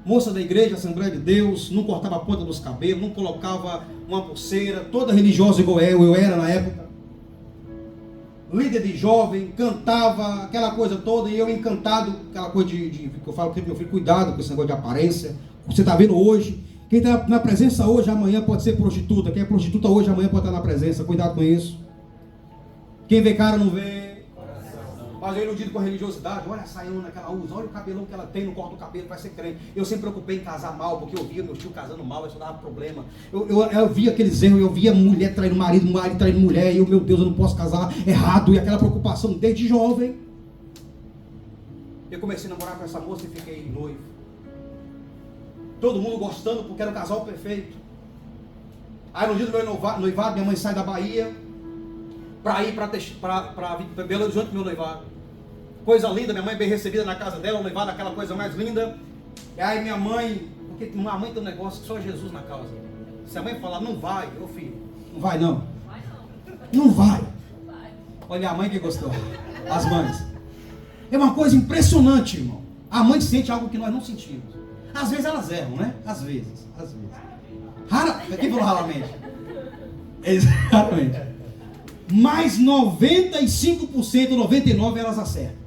Moça da igreja, Assembleia de Deus, não cortava a ponta dos cabelos, não colocava uma pulseira, toda religiosa igual eu era na época. Líder de jovem, cantava, aquela coisa toda, e eu encantado, aquela coisa que eu falo para meu filho: cuidado com esse negócio de aparência. Você está vendo hoje, quem está na presença hoje, amanhã pode ser prostituta, quem é prostituta hoje, amanhã pode estar na presença, cuidado com isso. Quem vê cara não vê. Mas eu iludido com a religiosidade: olha a saiona que ela usa, olha o cabelão que ela tem, não corta o cabelo, vai ser crente. Eu sempre me preocupei em casar mal, porque eu via meu tio casando mal, isso dava problema. Eu via aqueles erros, eu via mulher traindo marido traindo mulher, e eu, meu Deus, eu não posso casar errado, e aquela preocupação desde jovem. Eu comecei a namorar com essa moça e fiquei noivo. Todo mundo gostando, porque era o casal perfeito. Aí no dia do meu noivado, minha mãe sai da Bahia para ir para Belo Horizonte pro meu noivado. Coisa linda, minha mãe bem recebida na casa dela, o noivado, aquela coisa mais linda. E aí minha mãe, porque a mãe tem um negócio que só Jesus na causa. Se a mãe falar: não vai, ô filho, não vai não. Não vai. Olha a mãe que gostou. As mães. É uma coisa impressionante, irmão. A mãe sente algo que nós não sentimos. Às vezes elas erram, né? Às vezes. Quem falou raramente? Exatamente. Mas 95%, 99% elas acertam.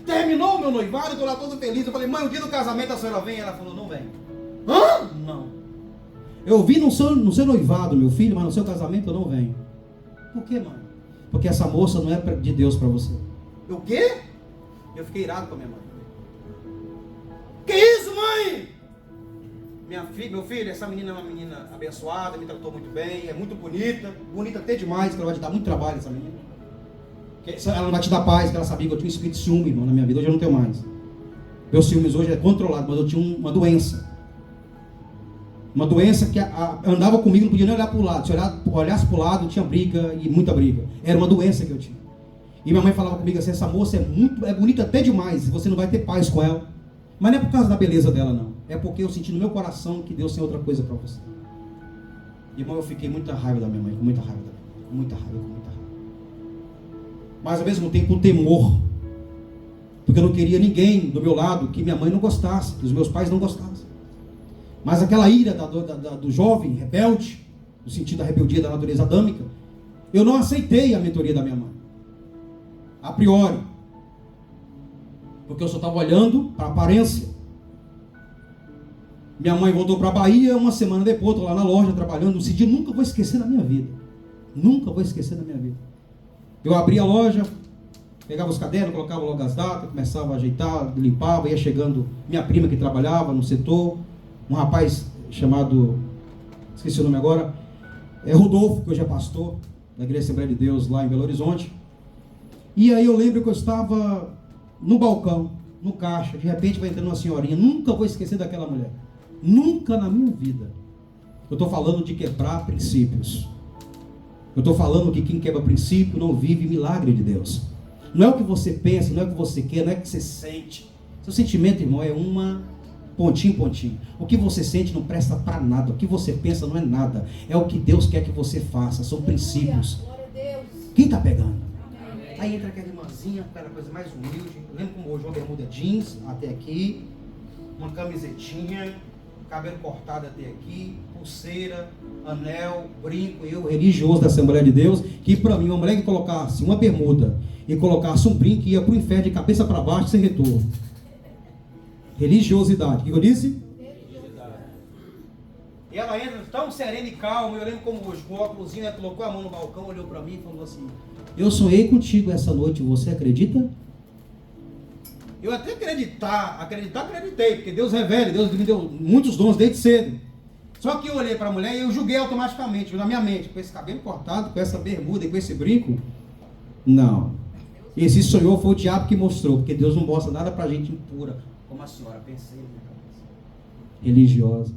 Terminou o meu noivado, eu estou lá todo feliz. Eu falei: mãe, o dia do casamento a senhora vem? Ela falou: não vem. Hã? Não. Eu vim no seu noivado, meu filho, mas no seu casamento eu não venho. Por quê, mãe? Porque essa moça não é de Deus para você. Eu o quê? Eu fiquei irado com a minha mãe. Que isso, mãe? meu filho, essa menina é uma menina abençoada, me tratou muito bem, é muito bonita, bonita até demais, que ela vai te dar muito trabalho, essa menina. Ela não vai te dar paz, que ela sabia que eu tinha um espírito de ciúme, irmão, na minha vida. Hoje eu não tenho mais. Meus ciúmes hoje é controlado, mas eu tinha uma doença. Uma doença que andava comigo, não podia nem olhar para o lado. Se olhasse para o lado, tinha briga e muita briga. Era uma doença que eu tinha. E minha mãe falava comigo assim: essa moça é bonita até demais, você não vai ter paz com ela. Mas não é por causa da beleza dela, não. É porque eu senti no meu coração que Deus tem outra coisa para você. Irmão, eu fiquei muita raiva da minha mãe, com muita raiva da minha mãe, com muita raiva. Mas ao mesmo tempo o temor, porque eu não queria ninguém do meu lado que minha mãe não gostasse, que os meus pais não gostassem. Mas aquela ira do jovem rebelde, no sentido da rebeldia da natureza adâmica, eu não aceitei a mentoria da minha mãe, a priori, porque eu só estava olhando para a aparência. Minha mãe voltou para a Bahia, uma semana depois, estou lá na loja trabalhando. Esse dia nunca vou esquecer na minha vida, nunca vou esquecer na minha vida. Eu abria a loja, pegava os cadernos, colocava logo as datas, começava a ajeitar, limpava, ia chegando minha prima que trabalhava no setor, um rapaz chamado, esqueci o nome agora, Rodolfo, que hoje é pastor da Igreja Assembleia de Deus lá em Belo Horizonte. E aí eu lembro que eu estava no balcão, no caixa, de repente vai entrando uma senhorinha, nunca vou esquecer daquela mulher, nunca na minha vida. Eu estou falando de quebrar princípios. Eu estou falando que quem quebra princípio não vive milagre de Deus. Não é o que você pensa, não é o que você quer, não é o que você sente. Seu sentimento, irmão, é uma pontinho. O que você sente não presta para nada. O que você pensa não é nada. É o que Deus quer que você faça. São princípios. Quem está pegando? Aí entra aquela irmãzinha, aquela coisa mais humilde. Eu lembro como hoje uma bermuda jeans até aqui, uma camisetinha, cabelo cortado até aqui, pulseira, anel, brinco, eu religioso da Assembleia de Deus, que para mim uma mulher que colocasse uma bermuda e colocasse um brinco ia para o inferno de cabeça para baixo sem retorno. Religiosidade. O que eu disse? Religiosidade. E ela entra tão serena e calma, eu lembro como hoje, com o óculos, ela colocou a mão no balcão, olhou para mim e falou assim: eu sonhei contigo essa noite, você acredita? Eu até acreditei, porque Deus revela, Deus me deu muitos dons desde cedo. Só que eu olhei para a mulher e eu julguei automaticamente, na minha mente, com esse cabelo cortado, com essa bermuda e com esse brinco. Não. Esse sonhou foi o diabo que mostrou, porque Deus não mostra nada para gente impura, como a senhora, pensei na minha cabeça. Religiosa.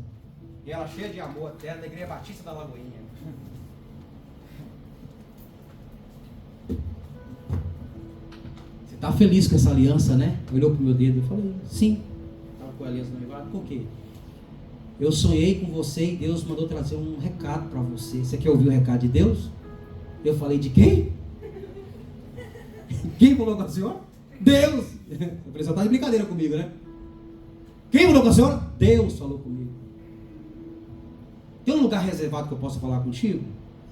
E ela cheia de amor até, da Igreja Batista da Lagoinha. Está feliz com essa aliança, né? Olhou para o meu dedo e falei: sim. Estava com a aliança noivada. Por quê? Eu sonhei com você e Deus mandou trazer um recado para você. Você quer ouvir o recado de Deus? Eu falei: de quem? Quem falou com a senhora? Deus! Eu falei: você está de brincadeira comigo, né? Quem falou com a senhora? Deus falou comigo. Tem um lugar reservado que eu possa falar contigo?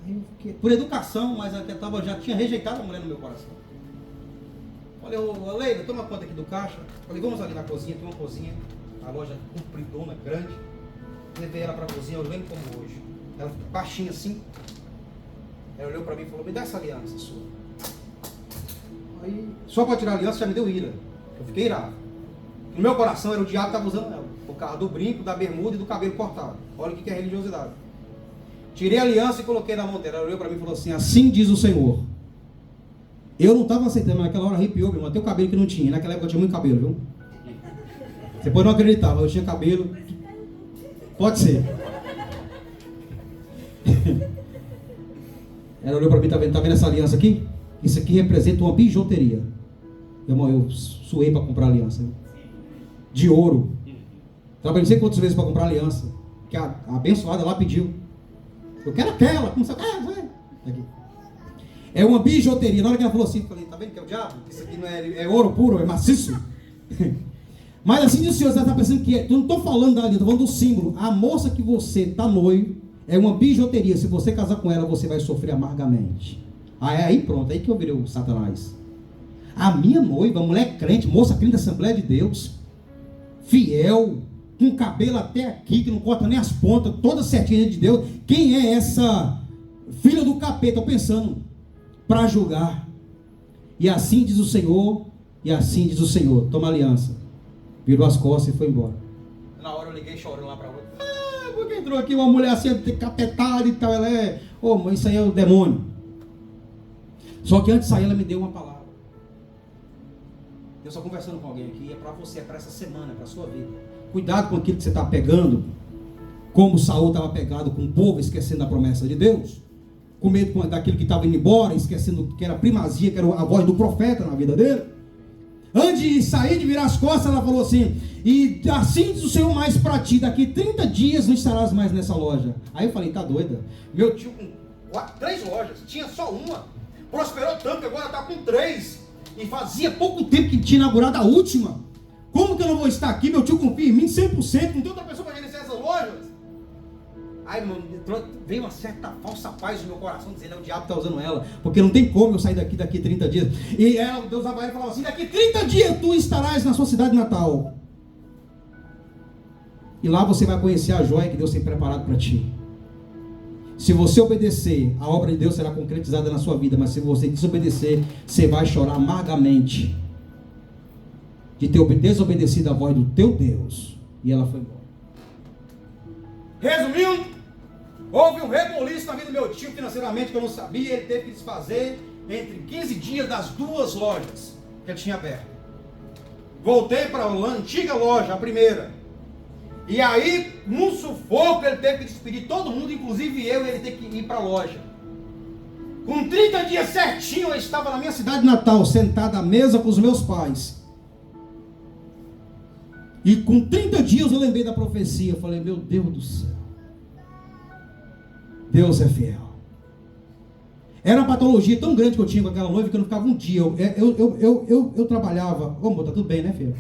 Aí eu fiquei, por educação, mas eu já tinha rejeitado a mulher no meu coração. Falei: ô Leila, toma conta aqui do caixa. Falei: vamos ali na cozinha, tem uma cozinha, a loja compridona, grande. Levei ela para a cozinha, eu lembro como hoje. Ela baixinha assim. Ela olhou para mim e falou: me dá essa aliança sua. Aí, só para tirar a aliança já me deu ira. Eu fiquei irado. No meu coração era o diabo que estava usando ela, por causa do brinco, da bermuda e do cabelo cortado. Olha o que é religiosidade. Tirei a aliança e coloquei na mão dela. Ela olhou para mim e falou assim: assim diz o Senhor. Eu não estava aceitando, mas naquela hora arrepiou, meu irmão. Até o cabelo que não tinha. Naquela época eu tinha muito cabelo, viu? Você pode não acreditar, mas eu tinha cabelo. Pode ser. Ela olhou para mim: tá vendo essa aliança aqui? Isso aqui representa uma bijuteria. Meu irmão, eu suei para comprar aliança. De ouro. Trabalhei não sei quantas vezes para comprar aliança. Que a abençoada lá pediu. Eu quero aquela. Como você quer? Aqui. É uma bijuteria. Na hora que ela falou assim, eu falei: tá vendo que é o diabo? Isso aqui não é ouro puro, é maciço. Mas assim diz o Senhor, você está pensando que é. Eu não estou falando da aliança, estou falando do símbolo. A moça que você está noivo é uma bijuteria. Se você casar com ela, você vai sofrer amargamente. Aí pronto, aí que eu virei o Satanás. A minha noiva, mulher crente, moça crente da Assembleia de Deus, fiel, com cabelo até aqui, que não corta nem as pontas, toda certinha de Deus. Quem é essa filha do capeta? Estou pensando, para julgar. E assim diz o Senhor, e assim diz o Senhor. Toma aliança. Virou as costas e foi embora. Na hora eu liguei chorando lá para outra. Porque entrou aqui uma mulher assim, decapetada e tal. Ela é, mas isso aí é o demônio. Só que antes de sair, ela me deu uma palavra. Eu só conversando com alguém aqui, é para você, é para essa semana, é para a sua vida. Cuidado com aquilo que você está pegando, como Saul estava pegado com o povo, esquecendo a promessa de Deus. Com medo daquilo que estava indo embora, esquecendo que era primazia, que era a voz do profeta na vida dele. Antes de sair, de virar as costas, ela falou assim: e assim diz o Senhor mais para ti, daqui 30 dias não estarás mais nessa loja. Aí eu falei: tá doida? Meu tio com 3 lojas, tinha só uma, prosperou tanto que agora está com 3, e fazia pouco tempo que tinha inaugurado a última. Como que eu não vou estar aqui? Meu tio confia em mim 100%, não tem outra pessoa para gerenciar essas lojas. Aí, mano, veio uma certa falsa paz no meu coração, dizendo: é o diabo que está usando ela, porque não tem como eu sair daqui 30 dias. E ela, Deus usava ela e falava assim: daqui 30 dias tu estarás na sua cidade natal. E lá você vai conhecer a joia que Deus tem preparado para ti. Se você obedecer, a obra de Deus será concretizada na sua vida. Mas se você desobedecer, você vai chorar amargamente de ter desobedecido a voz do teu Deus. E ela foi embora. Resumindo, houve um reboliço na vida do meu tio financeiramente que eu não sabia. Ele teve que desfazer entre 15 dias das 2 lojas que ele tinha aberto. Voltei para a antiga loja, a primeira. E aí, num sufoco, ele teve que despedir todo mundo, inclusive eu, e ele teve que ir para a loja. Com 30 dias certinho, eu estava na minha cidade natal, sentado à mesa com os meus pais. E com 30 dias eu lembrei da profecia. Eu falei: meu Deus do céu, Deus é fiel. Era uma patologia tão grande que eu tinha com aquela noiva que eu não ficava um dia. Eu trabalhava. Ô, amor, tá tudo bem, né, filho?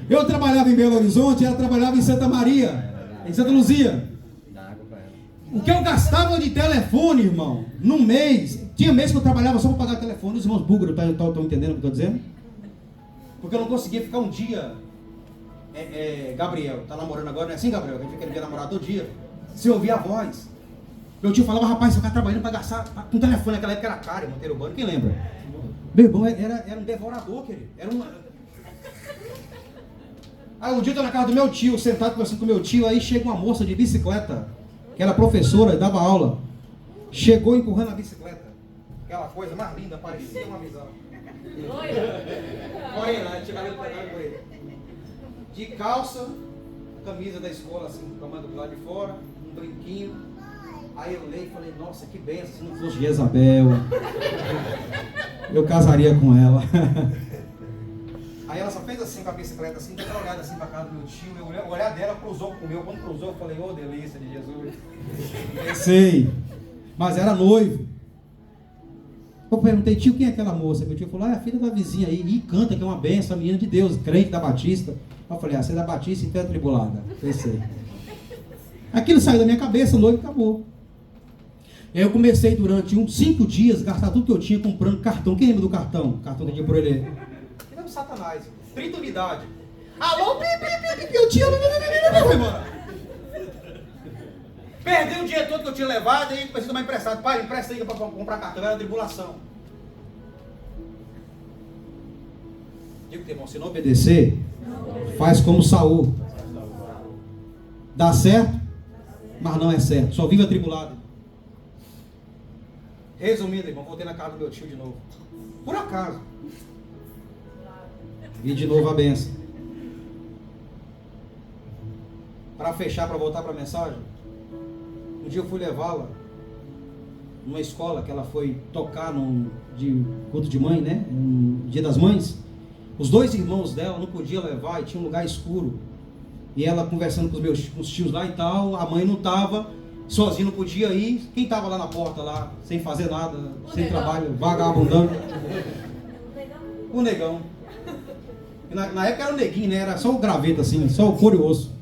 Eu trabalhava em Belo Horizonte, ela trabalhava em Santa Maria, em Santa Luzia. O que eu gastava de telefone, irmão, num mês, tinha mês que eu trabalhava só para pagar telefone. Os irmãos búlgaros estão entendendo o que eu estou dizendo? Porque eu não conseguia ficar um dia. Gabriel, tá namorando agora, não é assim, Gabriel? A gente fica aquele dia namorado todo dia. Você ouvia a voz. Meu tio falava: rapaz, você vai trabalhando para gastar com telefone. Naquela época era caro, Monteiro Urbano, quem lembra? Meu irmão era um devorador, querido. Aí um dia eu estou na casa do meu tio, sentado conversando com meu tio. Aí chega uma moça de bicicleta, que era professora, dava aula. Chegou empurrando a bicicleta. Aquela coisa mais linda, parecia uma visão. Morena, de calça, camisa da escola, assim, tomando do lado de fora, um brinquinho. Aí eu olhei e falei: nossa, que benção, se não fosse Jezabel, eu casaria com ela. Aí ela só fez assim com a bicicleta, assim, deu uma olhada assim pra casa do meu tio. O olhar dela cruzou com o meu. Quando cruzou, eu falei: ô, delícia de Jesus. Pensei, mas era noivo. Eu perguntei: tio, quem é aquela moça? Meu tio falou: é a filha da vizinha aí. E canta, que é uma benção, a menina de Deus, crente da Batista. Eu falei: você é da Batista, então é tribulada. Pensei. Aquilo saiu da minha cabeça, noivo, acabou. E aí eu comecei durante 5 dias gastar tudo que eu tinha comprando cartão. Quem lembra do cartão? Cartão que eu tinha por ele. Satanás, 30 unidades. Alô, eu tinha. Foi embora. Perdeu o dinheiro todo que eu tinha levado e comecei a tomar emprestado. Pai, empresta aí para comprar cartão, era tribulação. Digo, irmão, se não obedecer, faz como Saul. Dá certo, mas não é certo. Só vive atribulado. Resumindo, irmão, voltei na casa do meu tio de novo. Por acaso. Vi de novo a benção. Para fechar, para voltar para a mensagem. Um dia eu fui levá-la numa escola que ela foi tocar de culto de mãe, né? No Dia das Mães. Os 2 irmãos dela não podiam levar e tinha um lugar escuro. E ela conversando com os tios lá e tal, a mãe não estava, sozinha não podia ir. Quem estava lá na porta, lá, sem fazer nada, sem trabalho, vagabundando? O negão. Na época era o neguinho, né? Era só o graveto assim, só o couro e osso.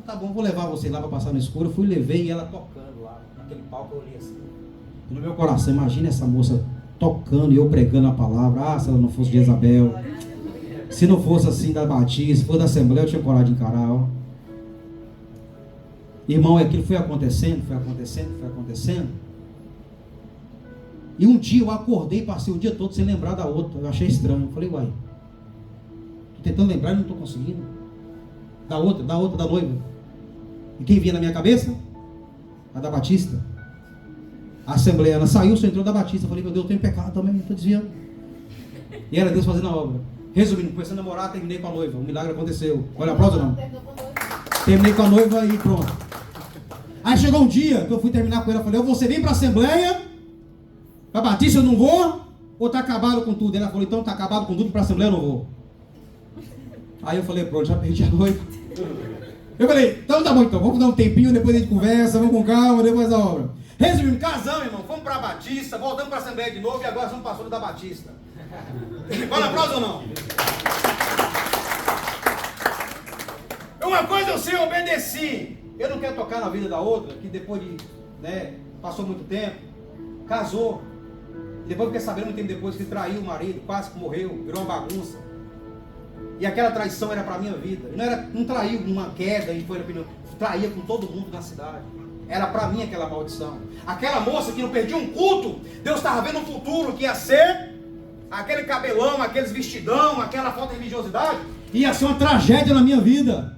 Tá bom, vou levar você lá para passar no escuro. Eu fui, levei ela tocando lá, naquele palco. Eu olhei assim, no meu coração: imagina essa moça tocando e eu pregando a palavra. Se ela não fosse de Jezabel, se não fosse assim da Batista, se fosse da Assembleia, eu tinha coragem de encarar, ó. Irmão, aquilo foi acontecendo. E um dia eu acordei, passei o dia todo sem lembrar da outra. Eu achei estranho. Eu falei, uai, tô tentando lembrar e não estou conseguindo. Da outra, da noiva. E quem vinha na minha cabeça? A da Batista. A Assembleia, ela saiu, só entrou da Batista. Eu falei, meu Deus, eu tenho pecado também, estou desviando. E era Deus fazendo a obra. Resumindo, comecei a namorar, terminei com a noiva. Um milagre aconteceu. Olha, aplauso ou não? Terminei com a noiva e pronto. Aí chegou um dia que eu fui terminar com ela. Eu falei, você vem para a Assembleia? Para a Batista eu não vou? Ou está acabado com tudo? Ela falou, então está acabado com tudo, para a Assembleia eu não vou. Aí eu falei, pronto, já perdi a noiva. Eu falei, então tá bom então, vamos dar um tempinho, depois a gente conversa, vamos com calma, depois da obra. Resumindo, casamos, irmão, fomos para a Batista, voltamos para a Assembleia de novo e agora somos pastores da Batista. Vale aplauso ou não? Uma coisa eu sei, eu obedeci. Eu não quero tocar na vida da outra, que depois de, passou muito tempo, casou. Depois fiquei sabendo muito tempo depois que traiu o marido, quase que morreu, virou uma bagunça. E aquela traição era para a minha vida. E não traiu numa queda, e foi traía com todo mundo na cidade. Era para mim aquela maldição. Aquela moça que não perdia um culto, Deus estava vendo um futuro que ia ser aquele cabelão, aqueles vestidão, aquela falta de religiosidade. Ia ser uma tragédia na minha vida.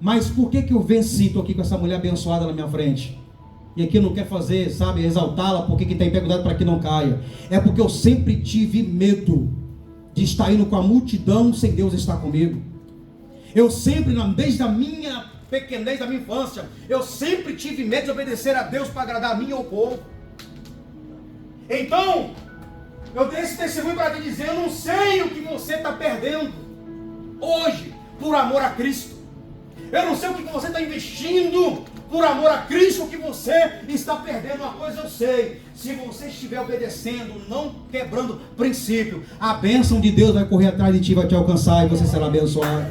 Mas por que eu venci? Estou aqui com essa mulher abençoada na minha frente. E aqui eu não quero fazer, exaltá-la, porque quem tem pé cuidado para que não caia. É porque eu sempre tive medo de estar indo com a multidão sem Deus estar comigo. Eu sempre, desde a minha pequenez, da minha infância, eu sempre tive medo de obedecer a Deus para agradar a mim ou ao povo. Então, eu dei esse testemunho para te dizer, eu não sei o que você está perdendo hoje, por amor a Cristo. Eu não sei o que você está investindo por amor a Cristo, o que você está perdendo. Uma coisa eu sei, se você estiver obedecendo, não quebrando princípio, a bênção de Deus vai correr atrás de ti, vai te alcançar e você será abençoado.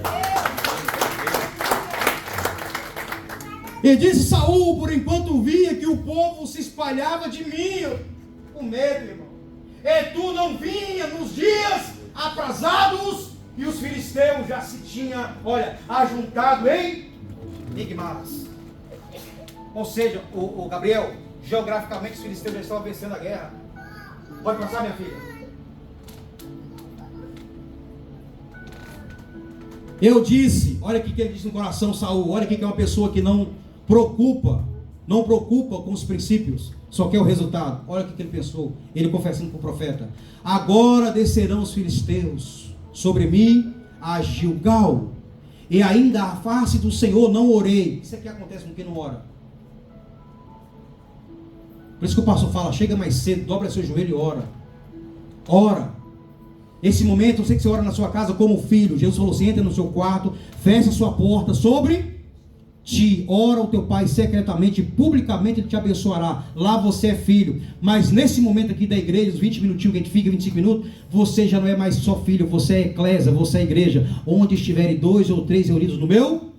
E disse Saul, por enquanto via que o povo se espalhava de mim, com medo, irmão. E tu não vinha nos dias atrasados, e os filisteus já se tinham, ajuntado em Migmas. Ou seja, o Gabriel, geograficamente os filisteus já estavam vencendo a guerra. Pode passar, minha filha. Eu disse, olha o que ele disse no coração, Saul, olha o que é uma pessoa que não preocupa com os princípios, só quer o resultado. Olha o que ele pensou, ele confessando para o profeta: agora descerão os filisteus sobre mim a Gilgal, e ainda a face do Senhor não orei. Isso aqui acontece com quem não ora. Por isso que o pastor fala, chega mais cedo, dobra seu joelho e ora. Ora. Esse momento, eu sei que você ora na sua casa como filho. Jesus falou assim, entra no seu quarto, fecha a sua porta sobre ti. Ora o teu pai secretamente, publicamente ele te abençoará. Lá você é filho. Mas nesse momento aqui da igreja, os 20 minutinhos que a gente fica, 25 minutos, você já não é mais só filho, você é eclésia, você é igreja. Onde estiverem 2 ou 3 reunidos no meu,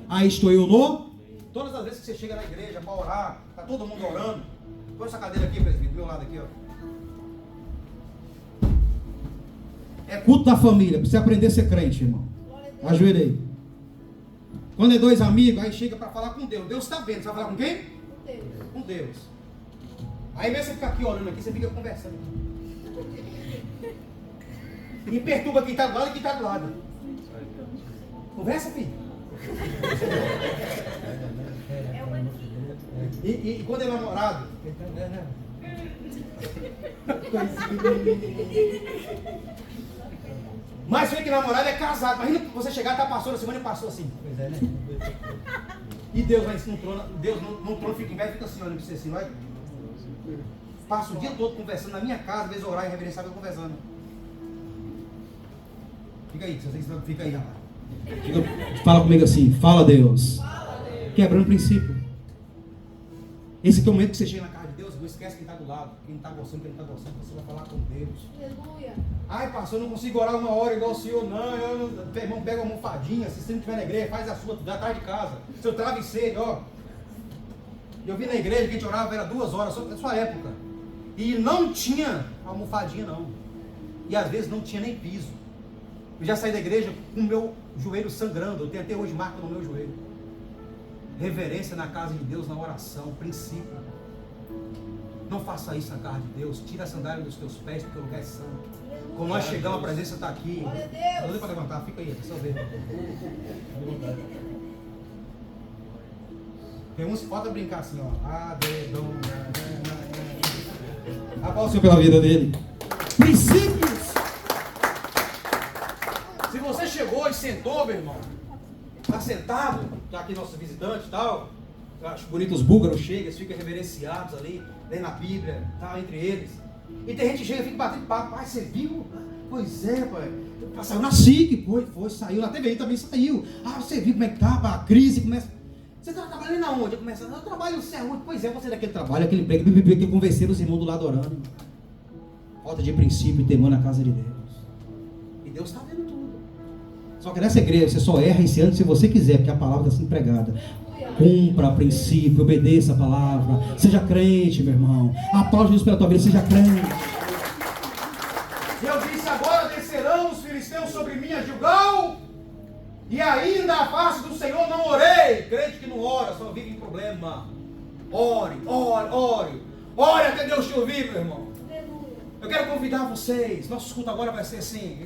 aí estou eu no. Todas as vezes que você chega na igreja para orar, está todo mundo orando. Põe essa cadeira aqui, presbítero, do meu lado aqui, ó. É culto da família, para você aprender a ser crente, irmão. Ajoelhei. Quando é 2 amigos, aí chega para falar com Deus. Deus está vendo, você vai falar com quem? Com Deus. Com Deus. Aí mesmo você ficar aqui orando aqui, você fica conversando. E perturba quem está do lado e quem está do lado. Conversa, filho. E quando é namorado? Mais feio que namorado é casado. Imagina você chegar e tá passando a semana e passou assim. Pois é, né? E Deus vai no trono, Deus no trono fica em pé e fica assim, olhando pra você assim, vai. Passa o dia todo conversando na minha casa, às vezes orar e reverenciar, eu conversando. Fica aí, se você quiser, fica aí, rapaz. Fala comigo assim, fala Deus. Quebrando o princípio. Esse aqui é o momento que você chega na casa de Deus, não esquece quem está do lado, quem está gostando, quem não está gostando, você vai falar com Deus. Aleluia. Ai, pastor, eu não consigo orar 1 hora igual o senhor, não. Irmão, pega uma almofadinha, se você não estiver na igreja, faz a sua, da tarde de casa. Seu travesseiro, ó. Eu vi na igreja que a gente orava, era 2 horas, só na sua época. E não tinha almofadinha, não. E às vezes não tinha nem piso. Eu já saí da igreja com o meu joelho sangrando, eu tenho até hoje marca no meu joelho. Reverência na casa de Deus, na oração, princípio. Não faça isso na casa de Deus. Tira a sandália dos teus pés, porque o lugar é santo. Quando nós chegamos, a presença está aqui. Glória a Deus. Não deu para levantar, fica aí, deixa eu ver. Tem uns que podem brincar assim, ó. Aplauda o Senhor pela vida dele. Princípios. Se você chegou e sentou, meu irmão, está sentado, está aqui nosso visitante e tal. Eu acho bonito os búlgaros chegam, eles ficam reverenciados ali, lendo a Bíblia, tá entre eles. E tem gente que chega e fica batendo papo. Pai, você viu? Pois é, pai. Saiu na SIC, saiu na TV também saiu. Ah, você viu como é que tá, a crise começa. Você está trabalhando aonde? Eu começo, eu trabalho no céu. Pois é, você daquele trabalho, aquele emprego, que convenceram os irmãos do lado orando. Irmão. Falta de princípio e temor na casa de Deus. E Deus está vendo tudo. Só que nessa igreja você só erra esse ano se você quiser, porque a palavra está sendo pregada. Cumpra princípio, obedeça a palavra. Seja crente, meu irmão. Aplaude Jesus pela tua vida, seja crente. Deus disse: agora descerão os filisteus sobre mim a Gilgal, e ainda a face do Senhor não orei. Crente que não ora, só vive em problema. Ore, ore, ore. Ore até Deus te ouvir, meu irmão. Eu quero convidar vocês. Nosso culto agora vai ser assim.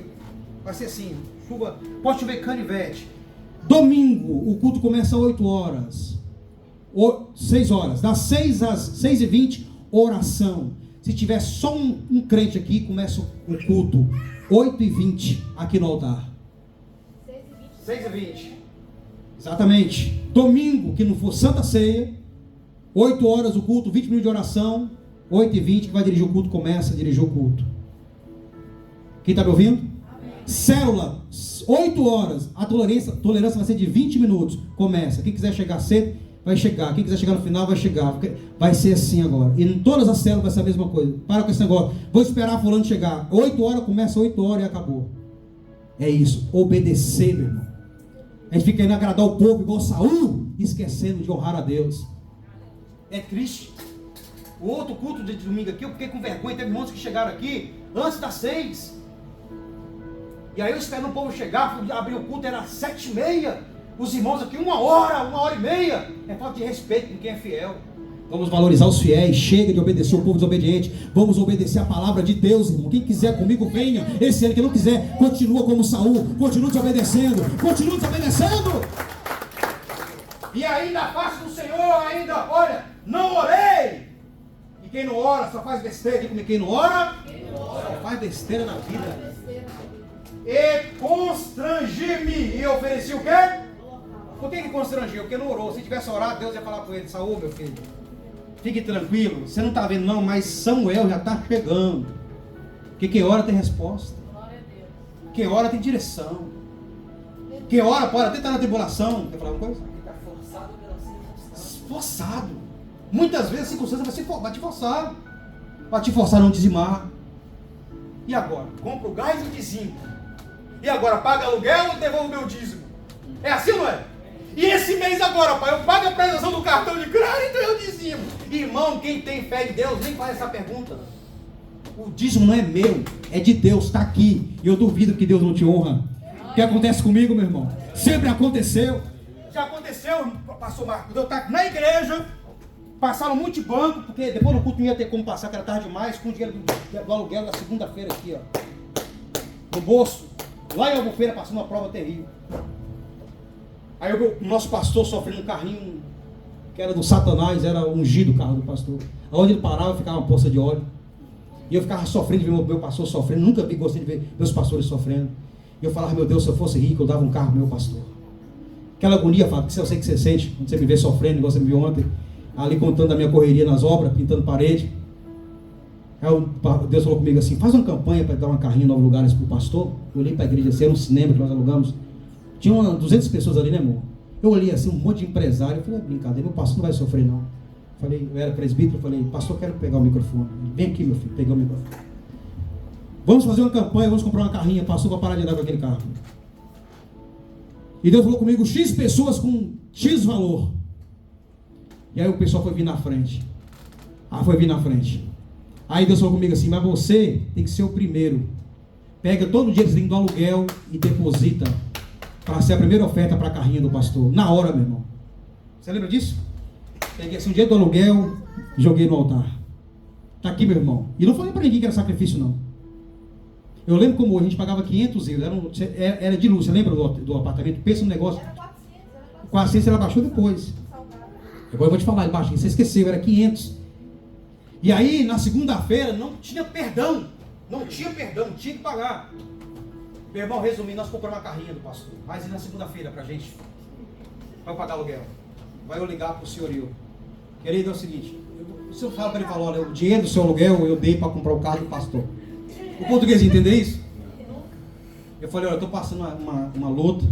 Vai ser assim. Chuva, pode chover canivete. Domingo, o culto começa às 8 horas. 6 horas. Das 6 às 6h20, oração. Se tiver só um crente aqui, começa o culto. 8h20 aqui no altar. 6h20. Exatamente. Domingo, que não for Santa Ceia, 8 horas o culto, 20 minutos de oração. 8h20, que vai dirigir o culto, começa a dirigir o culto. Quem está me ouvindo? Amém. Célula, 8 horas. A tolerância vai ser de 20 minutos. Começa. Quem quiser chegar cedo, vai chegar. Quem quiser chegar no final, vai chegar. Vai ser assim agora. E em todas as células vai ser a mesma coisa. Para com esse negócio. Vou esperar fulano chegar. 8 horas, começa 8 horas e acabou. É isso. Obedecer, meu irmão. A gente fica indo agradar o povo igual Saul, esquecendo de honrar a Deus. É triste. O outro culto de domingo aqui, eu fiquei com vergonha. Teve irmãos que chegaram aqui antes das 6. E aí eu esperando o povo chegar, fui abrir o culto, era 7h30. Os irmãos aqui, 1 hora e meia. É falta de respeito com quem é fiel. Vamos valorizar os fiéis. Chega de obedecer o povo desobediente. Vamos obedecer a palavra de Deus, irmão. Quem quiser comigo, venha. Esse ano, quem não quiser, continua como Saul. Continua desobedecendo. Continua desobedecendo. E ainda a face do Senhor, ainda, olha, não orei. E quem não ora só faz besteira. Diga comigo, quem não ora, só faz besteira na vida. E constrangi-me. E ofereci o quê? Por que constrangiu? Porque não orou. Se tivesse orado, Deus ia falar com ele: Saúl, meu filho, fique tranquilo. Você não está vendo não, mas Samuel já está chegando. Porque quem ora tem resposta. Quem ora tem direção. Quem ora pode até estar na tribulação. Quer falar uma coisa? Está forçado pela circunstância. Forçado. Muitas vezes a circunstância vai te forçar. Vai te forçar a não dizimar. E agora? Compra o gás e dizimo. E agora? Paga aluguel ou devolvo o meu dízimo? É assim ou não é? E esse mês agora, pai, eu pago a prestação do cartão de crédito e eu dizimo. Irmão, quem tem fé em Deus nem faz essa pergunta. O dízimo não é meu, é de Deus, está aqui. E eu duvido que Deus não te honra. O que acontece comigo, meu irmão? Sempre aconteceu. Já aconteceu, pastor Marcos, eu estava na igreja, passaram muito de banco, porque depois do culto não ia ter como passar, que era tarde demais, com o dinheiro do aluguel da segunda-feira aqui, ó. No bolso, lá em Albufeira, passando uma prova terrível. Aí o nosso pastor sofrendo um carrinho que era do Satanás, era ungido o carro do pastor. Onde ele parava, ficava uma poça de óleo. E eu ficava sofrendo de ver meu pastor sofrendo. Nunca gostei de ver meus pastores sofrendo. E eu falava: meu Deus, se eu fosse rico, eu dava um carro pro meu pastor. Aquela agonia, Fábio, que eu sei que você sente quando você me vê sofrendo, igual você me viu ontem, ali contando da minha correria nas obras, pintando parede. Aí Deus falou comigo assim: faz uma campanha para dar uma carrinha em novos lugares pro pastor. Eu olhei para a igreja assim, era um cinema que nós alugamos. Tinha 200 pessoas ali, né, amor? Eu olhei assim, um monte de empresário. Eu falei: é brincadeira, meu pastor não vai sofrer, não. Falei, eu era presbítero, eu falei: pastor, quero pegar o microfone. Vem aqui, meu filho, peguei o microfone. Vamos fazer uma campanha, vamos comprar uma carrinha, pastor, para parar de andar com aquele carro. E Deus falou comigo: X pessoas com X valor. E aí o pessoal foi vir na frente. Aí Deus falou comigo assim: mas você tem que ser o primeiro. Pega todo o dinheiro do aluguel e deposita para ser a primeira oferta para a carrinha do pastor. Na hora, meu irmão. Você lembra disso? Peguei assim o dinheiro do aluguel e joguei no altar. Tá aqui, meu irmão. E não falei para ninguém que era sacrifício, não. Eu lembro como a gente pagava 500 euros. Era de luz. Você lembra do apartamento? Pensa no negócio. Era 400, 400 ela baixou depois. salgado. Agora eu vou te falar embaixo. Você esqueceu, era 500. E aí, na segunda-feira, não tinha perdão. Não tinha perdão, tinha que pagar. Meu irmão, resumindo, nós compramos uma carrinha do pastor. Mas e na segunda-feira pra gente? Vai pagar aluguel. Vai eu ligar pro senhorio. Querido, é o seguinte. O senhor fala para ele, fala, olha, o dinheiro do seu aluguel eu dei para comprar o carro do pastor. O português entendeu isso? Eu falei, olha, eu estou passando uma luta.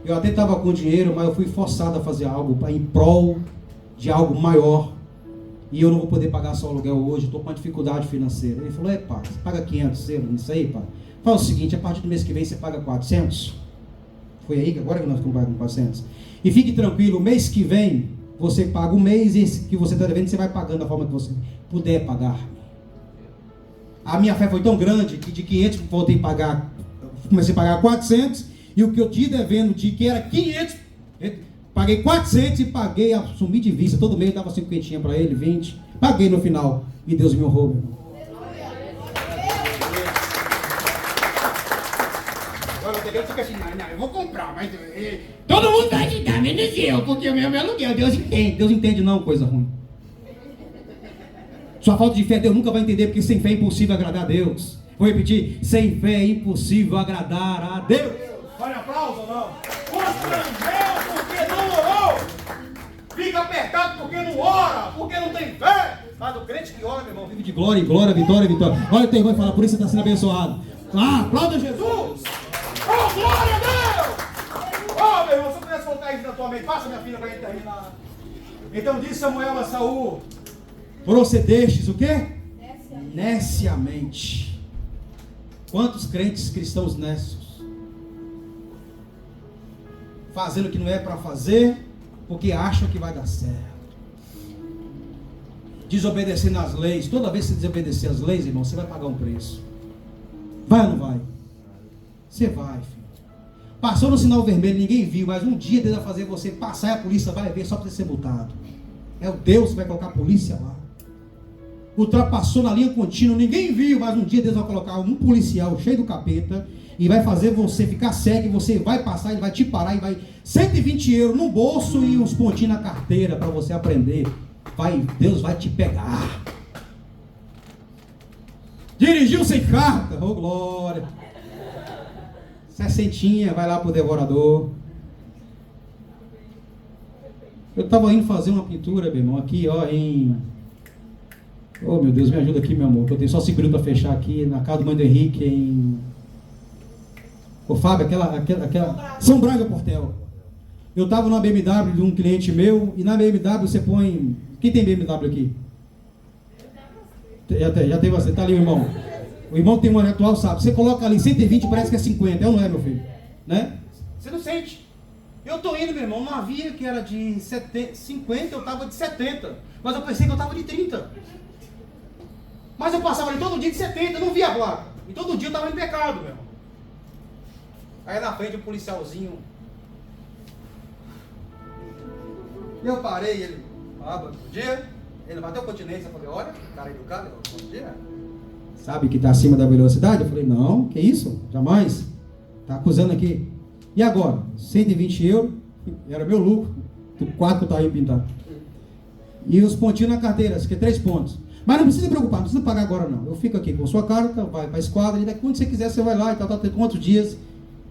Eu até estava com dinheiro, mas eu fui forçado a fazer algo em prol de algo maior. E eu não vou poder pagar seu aluguel hoje, estou com uma dificuldade financeira. Ele falou, pá, você paga 500 euros nisso aí, pá? Fala o seguinte, a partir do mês que vem você paga 400. Foi aí que agora que nós compramos 400. E fique tranquilo, o mês que vem você paga o mês e esse que você está devendo você vai pagando da forma que você puder pagar. A minha fé foi tão grande que de 500 voltei a pagar, comecei a pagar 400 e o que eu tinha devendo de que era 500, paguei 400 e paguei, assumi de vista, todo mês dava 50 para ele, 20, paguei no final e Deus me honrou, meu irmão. Eu vou comprar, mas todo mundo vai te dar, menos eu, porque o meu aluguel, Deus entende não, coisa ruim. Sua falta de fé Deus nunca vai entender, porque sem fé é impossível agradar a Deus. Vou repetir, sem fé é impossível agradar a Deus. Olha, aplauso ou não? Constrangeu porque não orou. Fica apertado porque não ora, porque não tem fé. Mas o crente que ora, meu irmão, vive de glória em glória, vitória, vitória. Olha o teu irmão e fala, por isso você está sendo abençoado. Ah, aplauda Jesus. Oh, glória a Deus! Oh, meu irmão, se eu pudesse colocar isso na tua mente, passa minha filha para a gente terminar. Então disse Samuel a Saul, procedestes o quê? Neciamente. Quantos crentes cristãos necios? Fazendo o que não é para fazer, porque acham que vai dar certo. Desobedecendo às leis. Toda vez que você desobedecer às leis, irmão, você vai pagar um preço. Vai ou não vai? Você vai, filho. Passou no sinal vermelho, ninguém viu, mas um dia Deus vai fazer você passar e a polícia vai ver só para você ser multado. É o Deus que vai colocar a polícia lá. Ultrapassou na linha contínua, ninguém viu, mas um dia Deus vai colocar um policial cheio do capeta e vai fazer você ficar cego, e você vai passar, ele vai te parar e vai 120 euros no bolso e uns pontinhos na carteira para você aprender. Deus vai te pegar. Dirigiu sem carta, oh glória. 60, vai lá pro devorador. Eu estava indo fazer uma pintura, meu irmão, aqui ó, oh meu Deus, me ajuda aqui, meu amor, que eu tenho só 5 minutos para fechar aqui, na casa do mãe do Henrique, Ô Fábio, aquela São Braga Portel. Eu estava numa BMW de um cliente meu, e na BMW você põe, quem tem BMW aqui? Já tem você, tá ali o irmão. O irmão que tem uma atual sabe, você coloca ali 120, parece que é 50, é ou não é, meu filho? Né? Você não sente. Eu tô indo, meu irmão, numa via que era de 50, eu tava de 70, mas eu pensei que eu tava de 30. Mas eu passava ali todo dia de 70, eu não via a placa. E todo dia eu tava em pecado, meu irmão. Aí na frente um policialzinho. Eu parei, ele, bom dia. Ele bateu continência, eu falei, olha, cara educado, bom dia. Sabe que está acima da velocidade? Eu falei, não, que isso? Jamais. Está acusando aqui. E agora? 120 euros, era meu lucro, do 4 que eu estava aí pintado. E os pontinhos na carteira, que é 3 pontos. Mas não precisa se preocupar, não precisa pagar agora não. Eu fico aqui com a sua carta, vai para a esquadra, e daqui quando você quiser você vai lá e tal, tem quantos dias?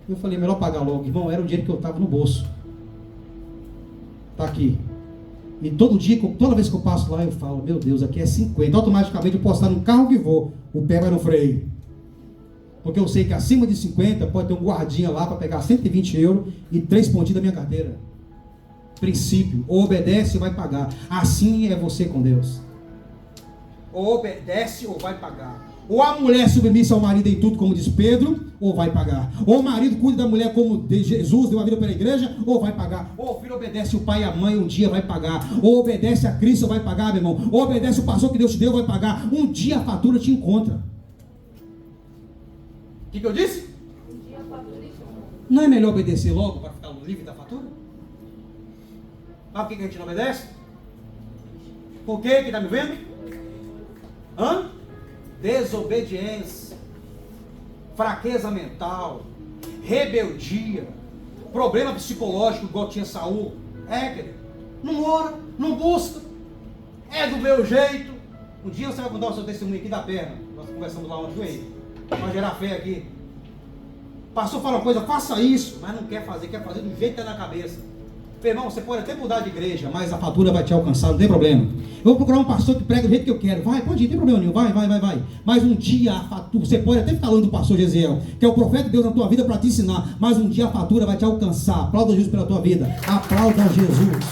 Eu falei, melhor pagar logo. Irmão, era o dinheiro que eu estava no bolso. Está aqui. E todo dia, toda vez que eu passo lá, eu falo, meu Deus, aqui é 50. Automaticamente eu posso estar no carro que vou, o pé vai no freio. Porque eu sei que acima de 50 pode ter um guardinha lá para pegar 120 euros e 3 pontinhos da minha carteira. Princípio, ou obedece ou vai pagar. Assim é você com Deus. Ou obedece ou vai pagar. Ou a mulher submissa ao marido em tudo, como diz Pedro, ou vai pagar. Ou o marido cuida da mulher como Jesus deu a vida pela igreja, ou vai pagar. Ou o filho obedece o pai e a mãe, um dia vai pagar. Ou obedece a Cristo, vai pagar, meu irmão. Ou obedece o pastor que Deus te deu, vai pagar. Um dia a fatura te encontra. O que eu disse? Um dia a fatura te encontra. Não é melhor obedecer logo para ficar livre da fatura? Sabe por que a gente não obedece? Por quê? Quem está me vendo? Desobediência, fraqueza mental, rebeldia, problema psicológico igual tinha Saul. Querido, não ora, não busca, é do meu jeito. Um dia você vai contar o seu testemunho aqui da perna. Nós conversamos lá ontem com ele, para gerar fé aqui. Pastor fala uma coisa, faça isso, mas não quer fazer do jeito que está na cabeça. Meu irmão, você pode até mudar de igreja, mas a fatura vai te alcançar, não tem problema. Eu vou procurar um pastor que prega do jeito que eu quero. Vai, pode ir, não tem problema nenhum, vai. Mas um dia a fatura, você pode até ficar falando do pastor Gesiel, que é o profeta de Deus na tua vida para te ensinar, mas um dia a fatura vai te alcançar. Aplauda Jesus pela tua vida, aplauda Jesus.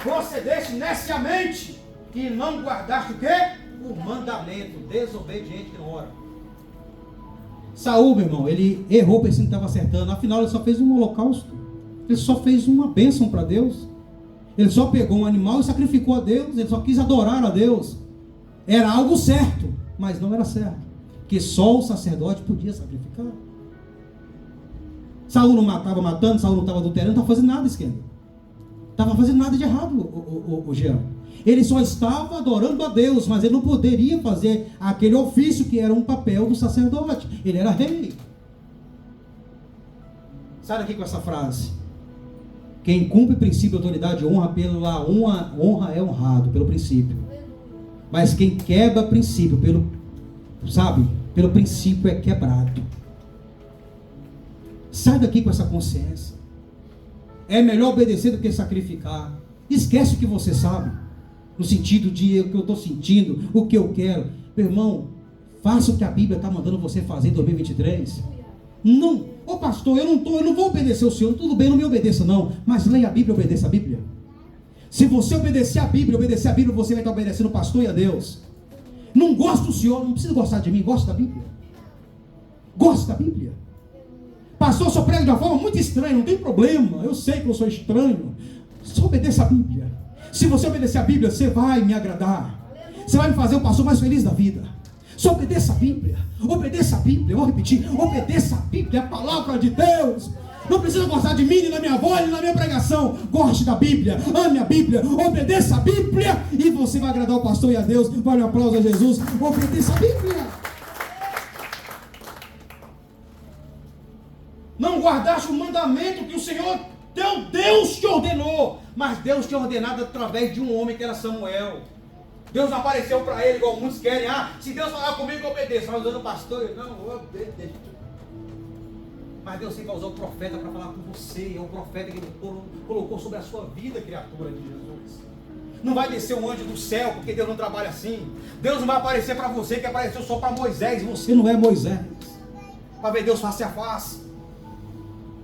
Procedeste neciamente e não guardaste o quê? O mandamento, desobediente que não ora. Saul, meu irmão, ele errou pensando que estava acertando, afinal ele só fez um holocausto. Ele só fez uma bênção para Deus. Ele só pegou um animal e sacrificou a Deus. Ele só quis adorar a Deus. Era algo certo, mas não era certo, porque só o sacerdote podia sacrificar. Saul não estava matando, Saul não estava adulterando, não estava fazendo nada, esquerda. Estava fazendo nada de errado, o Jean. Ele só estava adorando a Deus, mas ele não poderia fazer aquele ofício que era um papel do sacerdote. Ele era rei. Sai daqui com essa frase. Quem cumpre princípio de autoridade honra é honrado pelo princípio. Mas quem quebra princípio pelo princípio é quebrado. Sai daqui com essa consciência. É melhor obedecer do que sacrificar. Esquece o que você sabe, no sentido de o que eu estou sentindo, o que eu quero. Meu irmão, faça o que a Bíblia está mandando você fazer em 2023. Não, pastor, eu não vou obedecer ao Senhor. Tudo bem, não me obedeça não, mas leia a Bíblia, obedeça a Bíblia. Se você obedecer a Bíblia, você vai estar obedecendo o pastor e a Deus. Não gosta do Senhor, não precisa gostar de mim, gosta da Bíblia. Gosta da Bíblia. Pastor, só prega de uma forma muito estranha, não tem problema, eu sei que eu sou estranho. Só obedeça a Bíblia. Se você obedecer a Bíblia, você vai me agradar. Você vai me fazer o pastor mais feliz da vida. Só obedeça a Bíblia. Obedeça a Bíblia. Eu vou repetir. Obedeça a Bíblia, a palavra de Deus. Não precisa gostar de mim, nem da minha voz, nem da minha pregação. Goste da Bíblia. Ame a Bíblia. Obedeça a Bíblia. E você vai agradar o pastor e a Deus. Vale um aplauso a Jesus. Obedeça a Bíblia. Não guardaste o mandamento que o Senhor teu Deus te ordenou. Mas Deus te ordenado através de um homem que era Samuel. Deus não apareceu para ele igual muitos querem. Se Deus falar comigo, eu obedeço. Mas usando o pastor, eu obedeço. Mas Deus sempre usou o profeta para falar com você. É o profeta que ele colocou sobre a sua vida, criatura de Jesus. Não vai descer um anjo do céu, porque Deus não trabalha assim. Deus não vai aparecer para você, que apareceu só para Moisés. Você não é Moisés. Para ver Deus face a face.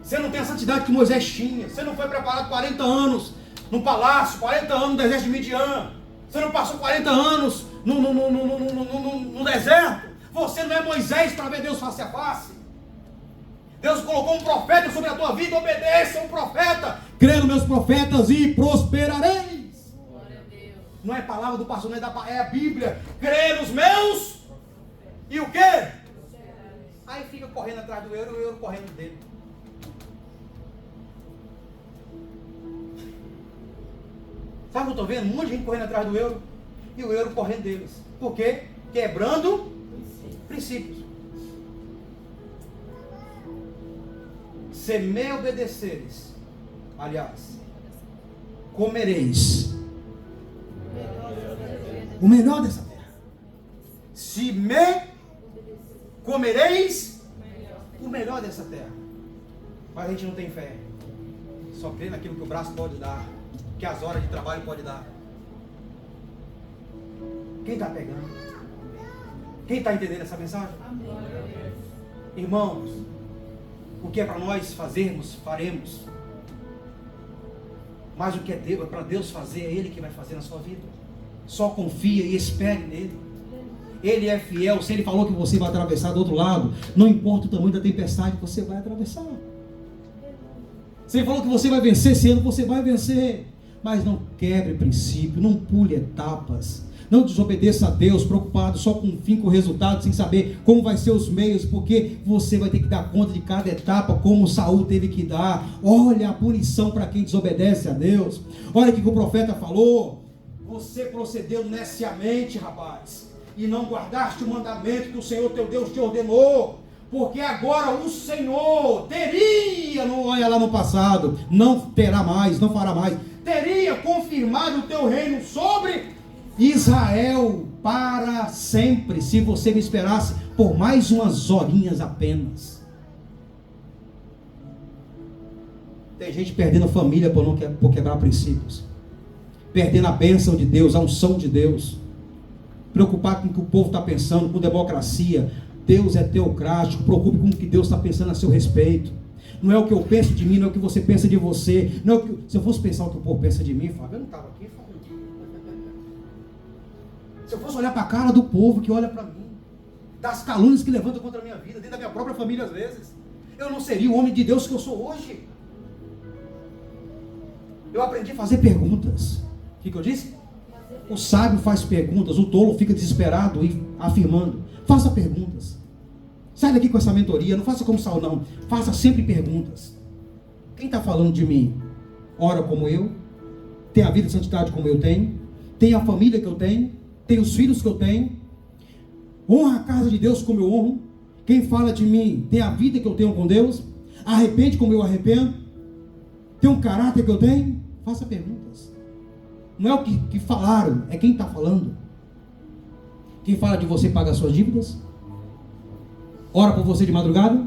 Você não tem a santidade que Moisés tinha. Você não foi preparado 40 anos no palácio, 40 anos no deserto de Midian. Você não passou 40 anos no deserto. Você não é Moisés para ver Deus face a face. Deus colocou um profeta sobre a tua vida. Obedeça ao profeta. Crê nos meus profetas e prosperareis. Não é palavra do pastor, não é a Bíblia. Crê nos meus. E o quê? Aí fica correndo atrás do euro e o euro correndo dele. Sabe o que eu estou vendo? Um monte de gente correndo atrás do euro e o euro correndo deles. Por quê? Quebrando princípios. Se me obedeceres, aliás, comereis o melhor dessa terra. Se me comereis o melhor dessa terra. Mas a gente não tem fé. Só crê naquilo que o braço pode dar, que as horas de trabalho pode dar. Quem está pegando? Quem está entendendo essa mensagem? Amém. Irmãos, o que é para nós fazermos, faremos. Mas o que é para Deus fazer, é Ele que vai fazer na sua vida. Só confia e espere nele. Ele é fiel. Se Ele falou que você vai atravessar do outro lado, não importa o tamanho da tempestade, você vai atravessar. Se Ele falou que você vai vencer esse ano, você vai vencer. Mas não quebre princípio, não pule etapas, não desobedeça a Deus, preocupado só com o fim, com o resultado, sem saber como vai ser os meios, porque você vai ter que dar conta de cada etapa, como Saul teve que dar. Olha a punição para quem desobedece a Deus. Olha o que o profeta falou. Você procedeu neciamente, rapaz. e não guardaste o mandamento que o Senhor teu Deus te ordenou, porque agora o Senhor teria, não olha lá no passado, não terá mais, não fará mais, teria confirmado o teu reino sobre Israel para sempre, se você me esperasse por mais umas horinhas apenas. Tem gente perdendo família por quebrar princípios, perdendo a bênção de Deus, a unção de Deus, preocupado com o que o povo está pensando, com democracia. Deus é teocrático, preocupe com o que Deus está pensando a seu respeito. Não é o que eu penso de mim, não é o que você pensa de você. Não é o que, se eu fosse pensar o que o povo pensa de mim, Fábio, eu não estava aqui, Fábio. Se eu fosse olhar para a cara do povo que olha para mim, das calúnias que levantam contra a minha vida, dentro da minha própria família às vezes, eu não seria o homem de Deus que eu sou hoje. Eu aprendi a fazer perguntas. O que eu disse? O sábio faz perguntas, o tolo fica desesperado e afirmando. Faça perguntas. Sai daqui com essa mentoria, não faça como Saul não. Faça sempre perguntas. Quem está falando de mim? Ora como eu? Tem a vida de santidade como eu tenho? Tem a família que eu tenho? Tem os filhos que eu tenho? Honra a casa de Deus como eu honro? Quem fala de mim tem a vida que eu tenho com Deus? Arrepende como eu arrependo? Tem um caráter que eu tenho? Faça perguntas. Não é o que falaram, é quem está falando. Quem fala de você paga as suas dívidas? Ora por você de madrugada?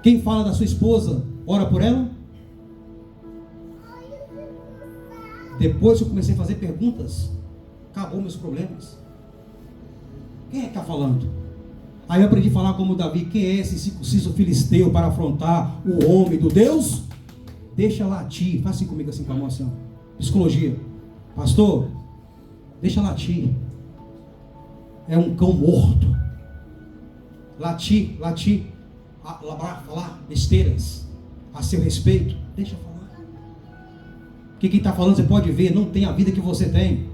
Quem fala da sua esposa, ora por ela? Depois que eu comecei a fazer perguntas, acabou meus problemas. Quem é que está falando? Aí eu aprendi a falar como Davi. Quem é esse circunciso filisteu para afrontar o homem do Deus? Deixa latir. Faça assim comigo, assim com a mão assim, ó. Psicologia. Pastor, deixa latir. É um cão morto. Latir, falar besteiras a seu respeito. Deixa falar. Porque quem está falando, você pode ver, não tem a vida que você tem.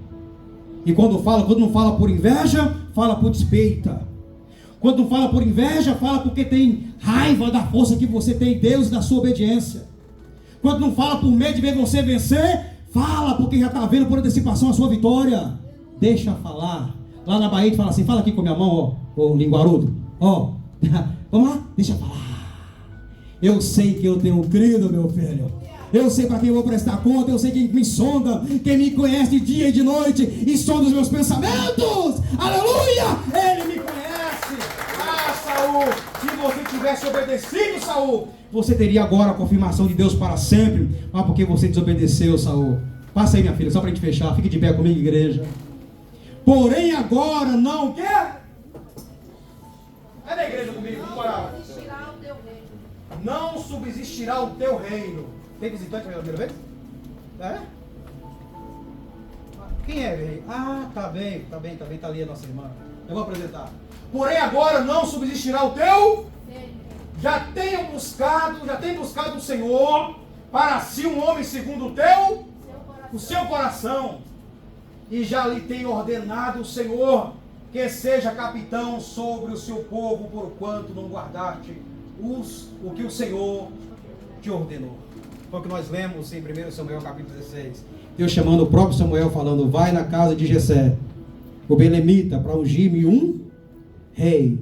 E quando não fala por inveja, fala por despeita. Quando não fala por inveja, fala porque tem raiva da força que você tem em Deus e da sua obediência. Quando não fala por medo de ver você vencer, fala porque já está vendo por antecipação a sua vitória. Deixa falar. Lá na Bahia a gente fala assim, fala aqui com a minha mão, ó, linguarudo. Ó, vamos lá? Deixa falar. Eu sei que eu tenho crido, meu filho. Eu sei para quem eu vou prestar conta. Eu sei quem me sonda, quem me conhece de dia e de noite e sonda os meus pensamentos. Aleluia! Ele me conhece. Ah, Saul, se você tivesse obedecido, Saul, você teria agora a confirmação de Deus para sempre. Mas porque você desobedeceu, Saul. Passa aí, minha filha, só para a gente fechar. Fique de pé comigo, igreja. Porém agora não quer. Cadê a igreja comigo? Não subsistirá o teu reino. Tem visitante pela primeira vez? É? Quem é, velho? Ah, tá bem, tá ali a nossa irmã. Eu vou apresentar. Porém agora não subsistirá o teu. Já tem buscado o Senhor para si um homem segundo o seu coração. E já lhe tem ordenado o Senhor que seja capitão sobre o seu povo, porquanto não guardaste o que o Senhor te ordenou. Foi o que nós lemos em 1 Samuel capítulo 16. Deus chamando o próprio Samuel, falando, vai na casa de Jessé, o belemita, para ungir-me um rei.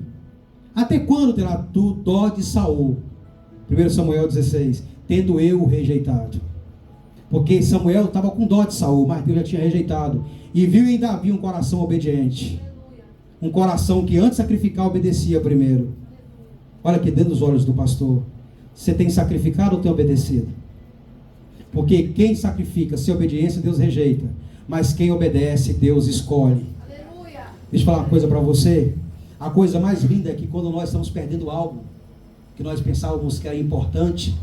Até quando terá tu dó de Saul? 1 Samuel 16. Tendo eu o rejeitado. Porque Samuel estava com dó de Saul, mas Deus já tinha rejeitado. E viu em Davi um coração obediente. Um coração que antes de sacrificar obedecia primeiro. Olha aqui dentro dos olhos do pastor. Você tem sacrificado ou tem obedecido? Porque quem sacrifica sem obediência, Deus rejeita. Mas quem obedece, Deus escolhe. Aleluia. Deixa eu falar uma coisa para você. A coisa mais linda é que quando nós estamos perdendo algo que nós pensávamos que era importante,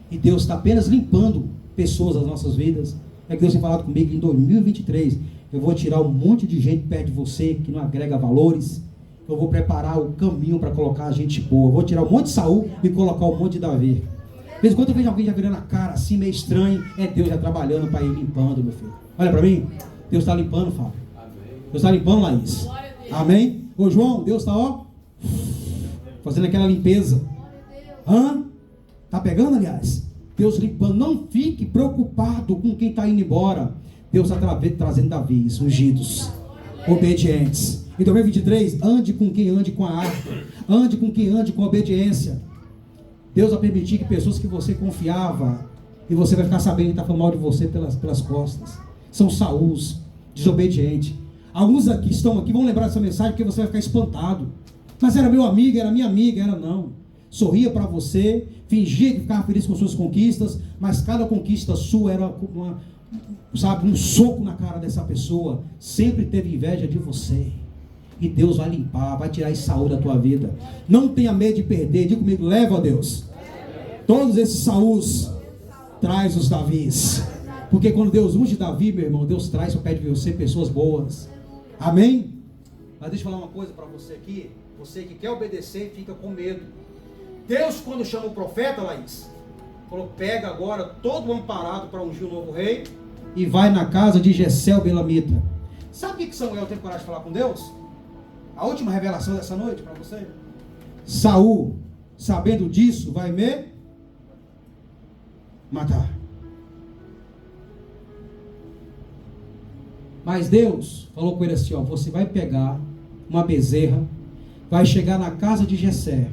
e Deus está apenas limpando pessoas das nossas vidas, é que Deus tem falado comigo em 2023, eu vou tirar um monte de gente perto de você que não agrega valores, eu vou preparar o caminho para colocar gente boa, eu vou tirar um monte de Saul e colocar um monte de Davi. De vez em quando eu vejo alguém já virando a cara assim, meio estranho, é Deus já trabalhando para ir limpando, meu filho. Olha para mim, Deus está limpando, Fábio. Deus está limpando, Laís. Amém? Ô João, Deus está, ó, fazendo aquela limpeza. Hã? Tá pegando, aliás? Deus limpando. Não fique preocupado com quem está indo embora. Deus está trazendo Davis, ungidos, obedientes. Em 2023, ande com quem ande com a arte. Ande com quem ande com a obediência. Deus vai permitir que pessoas que você confiava, e você vai ficar sabendo que está falando mal de você pelas costas. São Saús, desobediente. Alguns aqui estão aqui vão lembrar dessa mensagem porque você vai ficar espantado. Mas era meu amigo, era minha amiga, era não. Sorria para você, fingia que ficava feliz com suas conquistas, mas cada conquista sua era um soco na cara dessa pessoa. Sempre teve inveja de você. E Deus vai limpar, vai tirar esse Saúl da tua vida. Não tenha medo de perder. Diga comigo, leva a Deus. Todos esses Saús traz os Davis. Porque quando Deus unge Davi, meu irmão, Deus traz para perto de você pessoas boas. Amém? Mas deixa eu falar uma coisa para você aqui. Você que quer obedecer, fica com medo. Deus, quando chama o profeta, Laís, falou, pega agora todo o amparado para ungir o novo rei e vai na casa de Jessé o Belamita. Sabe o que Samuel teve coragem de falar com Deus? A última revelação dessa noite para você. Saúl, sabendo disso, vai me matar. Mas Deus falou com ele assim, ó, você vai pegar uma bezerra, vai chegar na casa de Jessé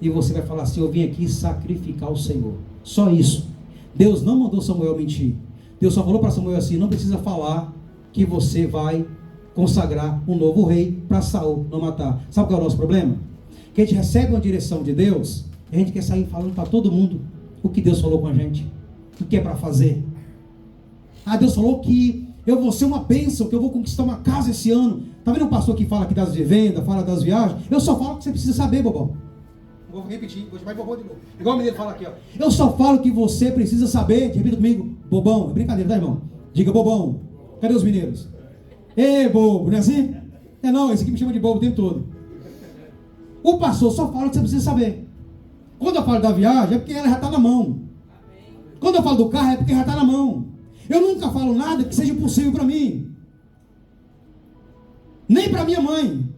e você vai falar assim, eu vim aqui sacrificar o Senhor. Só isso. Deus não mandou Samuel mentir. Deus só falou para Samuel assim, não precisa falar que você vai consagrar um novo rei para Saúl não matar. Sabe qual é o nosso problema? Que a gente recebe uma direção de Deus e a gente quer sair falando para todo mundo o que Deus falou com a gente, o que é para fazer. Ah, Deus falou que eu vou ser uma bênção, que eu vou conquistar uma casa esse ano. Tá vendo um pastor que fala aqui das vivendas, fala das viagens? Eu só falo o que você precisa saber, bobão. Vou repetir, vou chamar de bobão de novo. Igual o menino fala aqui, ó. Eu só falo o que você precisa saber. Repita comigo, bobão. É brincadeira, tá, irmão? Diga bobão. Cadê os mineiros? Ei, bobo, não é assim? É não, esse aqui me chama de bobo o tempo todo. O pastor só fala o que você precisa saber. Quando eu falo da viagem, é porque ela já está na mão. Quando eu falo do carro, é porque já está na mão. Eu nunca falo nada que seja impossível para mim. Nem para minha mãe.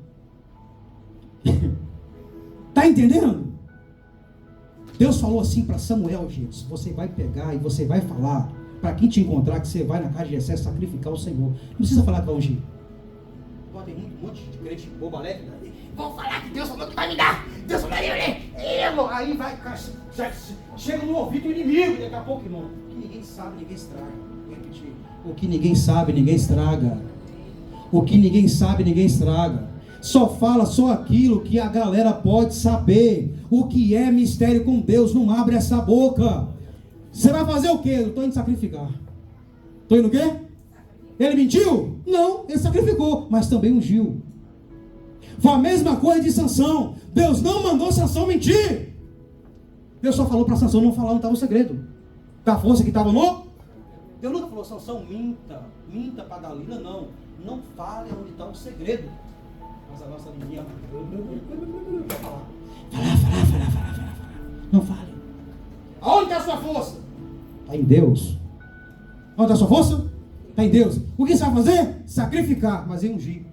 Está entendendo? Deus falou assim para Samuel, gente, você vai pegar e você vai falar para quem te encontrar que você vai na casa de Jessé sacrificar o Senhor. Não precisa falar que vai ungir. Tem um monte de crente bobo alegre. Vão falar que Deus falou que vai me dar. Deus falou que aí vai, chega no ouvido do inimigo, daqui a pouco, irmão. O que ninguém sabe, ninguém estraga. Vou repetir. O que ninguém sabe, ninguém estraga. O que ninguém sabe, ninguém estraga. Só fala só aquilo que a galera pode saber. O que é mistério com Deus, não abre essa boca. Você vai fazer o quê? Eu estou indo sacrificar. Estou indo o quê? Ele mentiu? Não, ele sacrificou, mas também ungiu. Foi a mesma coisa de Sansão. Deus não mandou Sansão mentir. Deus só falou para Sansão não falar onde estava o segredo. Da força que estava no... Deus nunca falou, Sansão, minta para Dalila, não. Não fale onde está o segredo. Mas a nossa menina... Falar. Não fale. Aonde está a sua força? Está em Deus. Onde está a sua força? Está em Deus. O que você vai fazer? Sacrificar, mas ungir.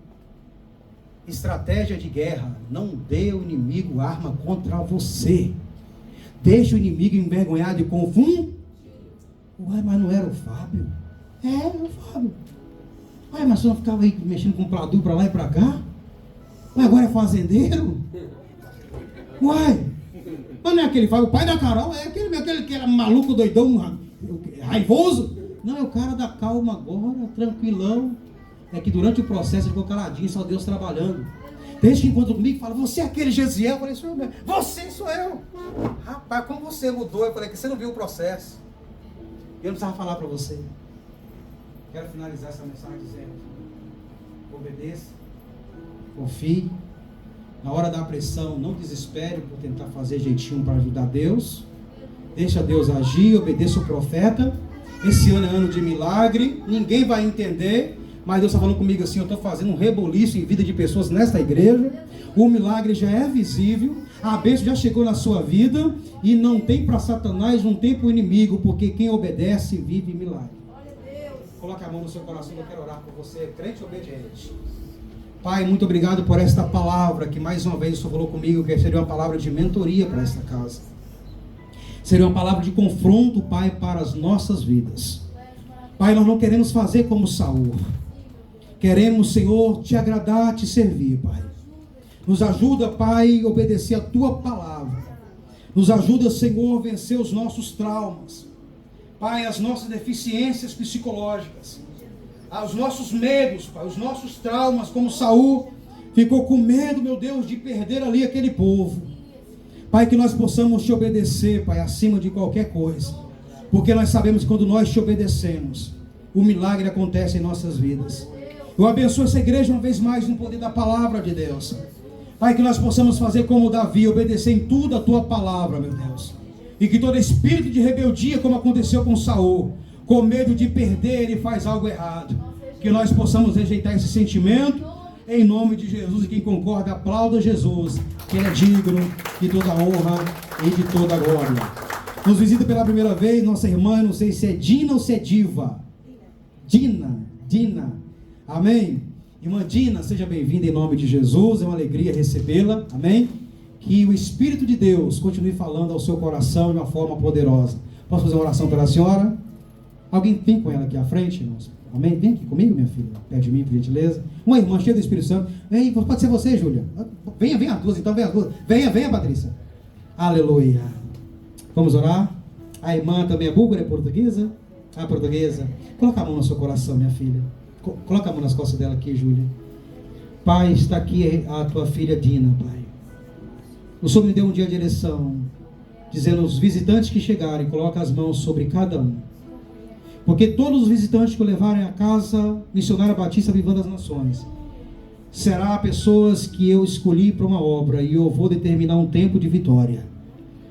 Estratégia de guerra. Não dê ao inimigo arma contra você. Deixa o inimigo envergonhado e confuso. Uai, mas não era o Fábio? Era o Fábio. Uai, mas você não ficava aí mexendo com o pladu para lá e para cá? Uai, agora é fazendeiro? Uai, mas não é aquele Fábio, o pai da Carol? É aquele que era maluco, doidão, raivoso? Não, é o cara da calma agora, tranquilão. É que durante o processo ele ficou caladinho, só Deus trabalhando. Tem gente que encontra comigo e fala, você é aquele Gesiel? Eu falei, sou eu mesmo. Você sou eu. Rapaz, como você mudou? Eu falei, que você não viu o processo. Eu não precisava falar para você. Quero finalizar essa mensagem dizendo, obedeça, confie. Na hora da pressão, não desespere por tentar fazer jeitinho para ajudar Deus. Deixa Deus agir, obedeça o profeta. Esse ano é ano de milagre, ninguém vai entender, mas Deus está falando comigo assim, eu estou fazendo um reboliço em vida de pessoas nesta igreja. O milagre já é visível, a bênção já chegou na sua vida, e não tem para Satanás, não tem para o inimigo, porque quem obedece vive milagre. Coloque a mão no seu coração, eu quero orar por você, crente obediente. Pai, muito obrigado por esta palavra, que mais uma vez o Senhor falou comigo, que seria uma palavra de mentoria para esta casa. Seria uma palavra de confronto, Pai, para as nossas vidas. Pai, nós não queremos fazer como Saúl. Queremos, Senhor, te agradar, te servir, Pai. Nos ajuda, Pai, a obedecer a tua palavra. Nos ajuda, Senhor, a vencer os nossos traumas. Pai, as nossas deficiências psicológicas. Os nossos medos, Pai, os nossos traumas, como Saul ficou com medo, meu Deus, de perder ali aquele povo. Pai, que nós possamos te obedecer, Pai, acima de qualquer coisa. Porque nós sabemos que quando nós te obedecemos, o milagre acontece em nossas vidas. Eu abençoo essa igreja uma vez mais no poder da palavra de Deus. Pai, que nós possamos fazer como Davi, obedecer em tudo a tua palavra, meu Deus. E que todo espírito de rebeldia, como aconteceu com Saul, com medo de perder, ele faz algo errado. Que nós possamos rejeitar esse sentimento, em nome de Jesus. E quem concorda, aplauda Jesus, que ele é digno de toda honra e de toda glória. Nos visita pela primeira vez nossa irmã, não sei se é Dina ou se é Diva. Dina. Amém? Irmã Dina, seja bem-vinda em nome de Jesus, é uma alegria recebê-la, amém? Que o Espírito de Deus continue falando ao seu coração de uma forma poderosa. Posso fazer uma oração pela senhora? Alguém vem com ela aqui à frente, irmãos? Amém? Vem aqui comigo, minha filha, perto de mim, por gentileza. Uma irmã cheia do Espírito Santo. Vem, pode ser você, Júlia. Venha as duas, então, venha as duas. Venha, Patrícia. Aleluia. Vamos orar? A irmã também é búlgara, é portuguesa? A portuguesa. Coloca a mão no seu coração, minha filha. Coloca a mão nas costas dela aqui, Júlia. Pai, está aqui a tua filha Dina, Pai. O Senhor me deu um dia de direção, dizendo aos visitantes que chegarem, coloca as mãos sobre cada um. Porque todos os visitantes que o levarem à casa missionária Batista Vivando as Nações, será pessoas que eu escolhi para uma obra, e eu vou determinar um tempo de vitória.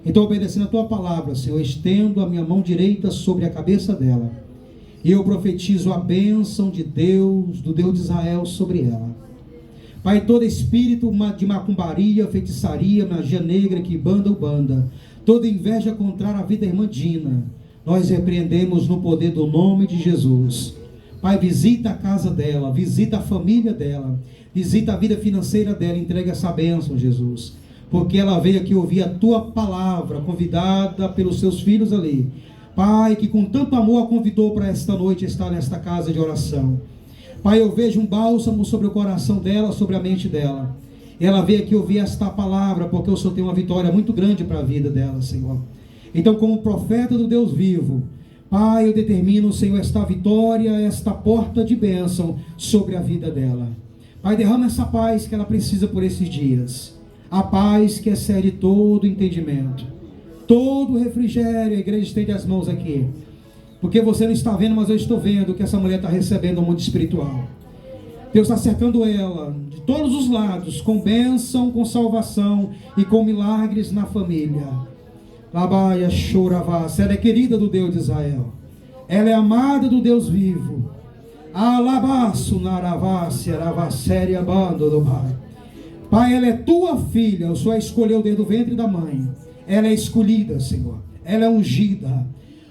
Então, obedecendo a tua palavra, Senhor, estendo a minha mão direita sobre a cabeça dela, e eu profetizo a bênção de Deus, do Deus de Israel, sobre ela. Pai, todo espírito de macumbaria, feitiçaria, magia negra, que banda ou banda, toda inveja contrária à vida da irmã Dina, nós repreendemos no poder do nome de Jesus. Pai, visita a casa dela, visita a família dela, visita a vida financeira dela, entrega essa bênção, Jesus. Porque ela veio aqui ouvir a tua palavra, convidada pelos seus filhos ali. Pai, que com tanto amor a convidou para esta noite estar nesta casa de oração. Pai, eu vejo um bálsamo sobre o coração dela, sobre a mente dela. Ela veio aqui ouvir esta palavra, porque o Senhor tem uma vitória muito grande para a vida dela, Senhor. Então, como profeta do Deus vivo, Pai, eu determino, Senhor, esta vitória, esta porta de bênção sobre a vida dela. Pai, derrama essa paz que ela precisa por esses dias. A paz que excede todo entendimento, todo refrigério. A igreja estende as mãos aqui, porque você não está vendo, mas eu estou vendo que essa mulher está recebendo um mundo espiritual. Deus está cercando ela de todos os lados, com bênção, com salvação e com milagres na família. Labaia Choravá, ela é querida do Deus de Israel, ela é amada do Deus vivo. Alabaço Naravá, Seravá, Séria, Bando do Pai. Pai, ela é tua filha, o Senhor a escolheu desde o ventre da mãe. Ela é escolhida, Senhor, ela é ungida.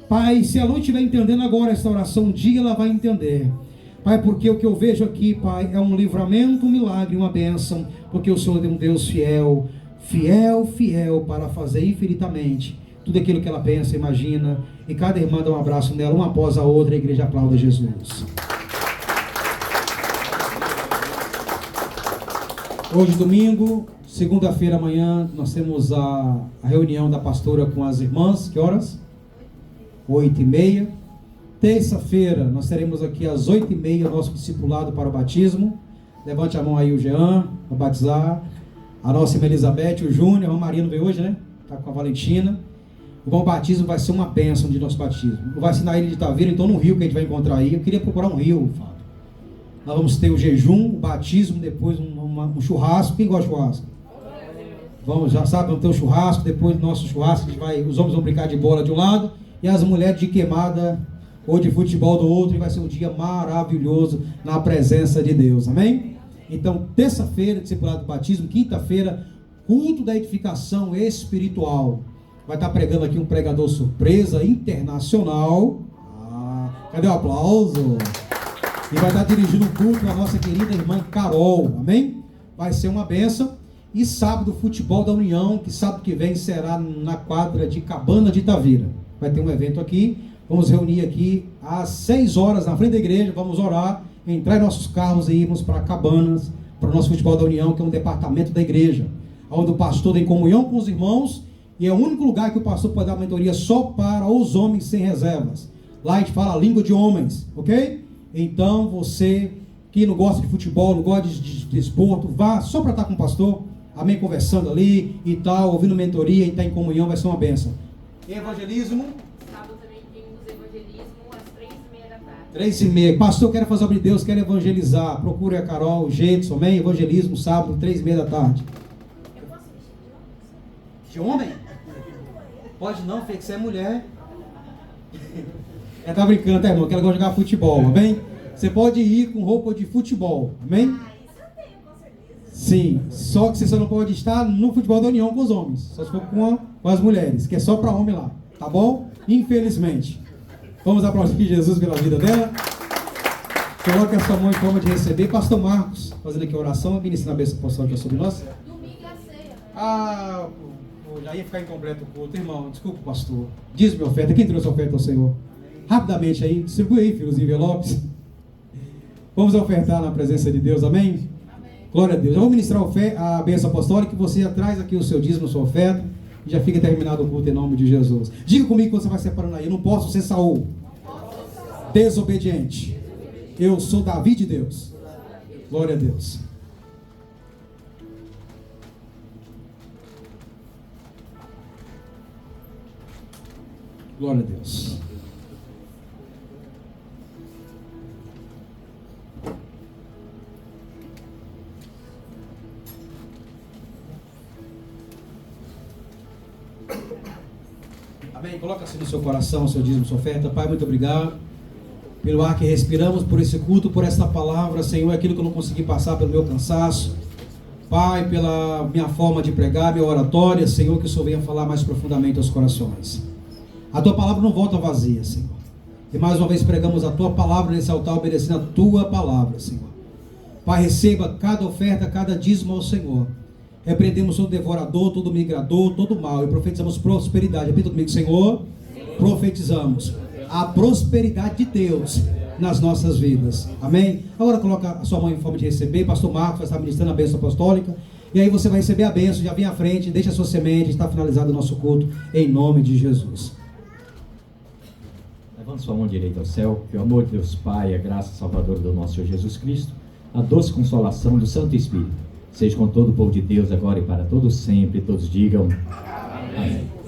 Pai, se ela não estiver entendendo agora esta oração, um dia ela vai entender. Pai, porque o que eu vejo aqui, Pai, é um livramento, um milagre, uma bênção, porque o Senhor é um Deus fiel, para fazer infinitamente tudo aquilo que ela pensa, imagina. E cada irmã dá um abraço nela, uma após a outra, a igreja aplauda Jesus. Hoje, domingo, segunda-feira, amanhã, nós temos a reunião da pastora com as irmãs. Que horas? 8h30. Terça-feira, nós teremos aqui às 8h30 nosso discipulado para o batismo. Levante a mão aí o Jean, para batizar. A nossa irmã Elizabeth, o Júnior, a irmã Maria não veio hoje, né? Está com a Valentina. O bom batismo vai ser uma bênção de nosso batismo. Não vai ser na Ilha de Taveira, então no rio que a gente vai encontrar aí. Eu queria procurar um rio, Fábio. Nós vamos ter o jejum, o batismo, depois um churrasco. Quem gosta de churrasco? Vamos, já sabe, vamos ter o churrasco. Depois do nosso churrasco, os homens vão brincar de bola de um lado e as mulheres de queimada ou de futebol do outro. E vai ser um dia maravilhoso na presença de Deus, amém? Então, terça-feira, discipulado do batismo. Quinta-feira, culto da edificação espiritual. Vai estar pregando aqui um pregador surpresa internacional. Cadê o aplauso? E vai estar dirigindo o culto a nossa querida irmã Carol, amém? Vai ser uma bênção. E sábado, futebol da União, que sábado que vem será na quadra de Cabana de Tavira. Vai ter um evento aqui. Vamos reunir aqui às 6 horas na frente da igreja. Vamos orar entrar em nossos carros e irmos para Cabanas, para o nosso Futebol da União, que é um departamento da igreja, onde o pastor tem comunhão com os irmãos, e é o único lugar que o pastor pode dar mentoria só para os homens sem reservas. Lá a gente fala a língua de homens, ok? Então você que não gosta de futebol, não gosta de desporto, vá só para estar com o pastor, amém, conversando ali e tal, ouvindo mentoria e estar em comunhão, vai ser uma bênção. Evangelismo. Sábado também temos evangelismo às 3h30 da tarde. 3h30. Pastor, quero fazer obra de Deus, quero evangelizar. Procure a Carol, o Jetson, amém? Evangelismo, sábado, 3h30 da tarde. Eu posso vestir De homem? Pode não, Fê, que você é mulher. Ela tá brincando, tá, irmão? Que ela gosta de jogar futebol, amém? Você pode ir com roupa de futebol, amém? isso eu tenho, com certeza. Sim, só que você só não pode estar no futebol da União com os homens, só se for com as mulheres, que é só para homem lá, tá bom? Infelizmente. Vamos aplaudir Jesus pela vida dela. Coloque a sua mão em forma de receber. Pastor Marcos, fazendo aqui a oração, ministrando a bênção apostólica sobre nós. Domingo é a ceia, né? Ah, já ia ficar incompleto o culto, irmão. Desculpa, pastor. Diz minha oferta. Quem trouxe a oferta ao Senhor? Rapidamente aí, distribui aí, filhos, envelopes. Vamos ofertar na presença de Deus, amém? Amém. Glória a Deus. Eu vou ministrar a bênção apostólica, você já traz aqui o seu dízimo, a sua oferta, e já fica terminado o culto em nome de Jesus. Diga comigo quando você vai separando aí. Eu não posso ser Saul, desobediente. Eu sou Davi de Deus. Glória a Deus. Glória a Deus. Amém? Coloca assim no seu coração, o seu dízimo, sua oferta. Pai, muito obrigado pelo ar que respiramos, por esse culto, por esta palavra, Senhor, aquilo que eu não consegui passar pelo meu cansaço. Pai, pela minha forma de pregar, minha oratória, Senhor, que o Senhor venha falar mais profundamente aos corações. A Tua palavra não volta vazia, Senhor. E mais uma vez pregamos a Tua palavra nesse altar, obedecendo a Tua palavra, Senhor. Pai, receba cada oferta, cada dízimo ao Senhor. Repreendemos todo devorador, todo migrador, todo mal, e profetizamos prosperidade. Repita comigo, Senhor. Profetizamos a prosperidade de Deus nas nossas vidas. Amém? Agora coloca a sua mão em forma de receber. Pastor Marcos vai estar ministrando a bênção apostólica. E aí você vai receber a bênção. Já vem à frente, deixa a sua semente. Está finalizado o nosso culto em nome de Jesus. Levante sua mão direita ao céu. Que o amor de Deus Pai, a graça salvadora do nosso Senhor Jesus Cristo, a doce consolação do Santo Espírito, seja com todo o povo de Deus agora e para todos sempre. Todos digam amém.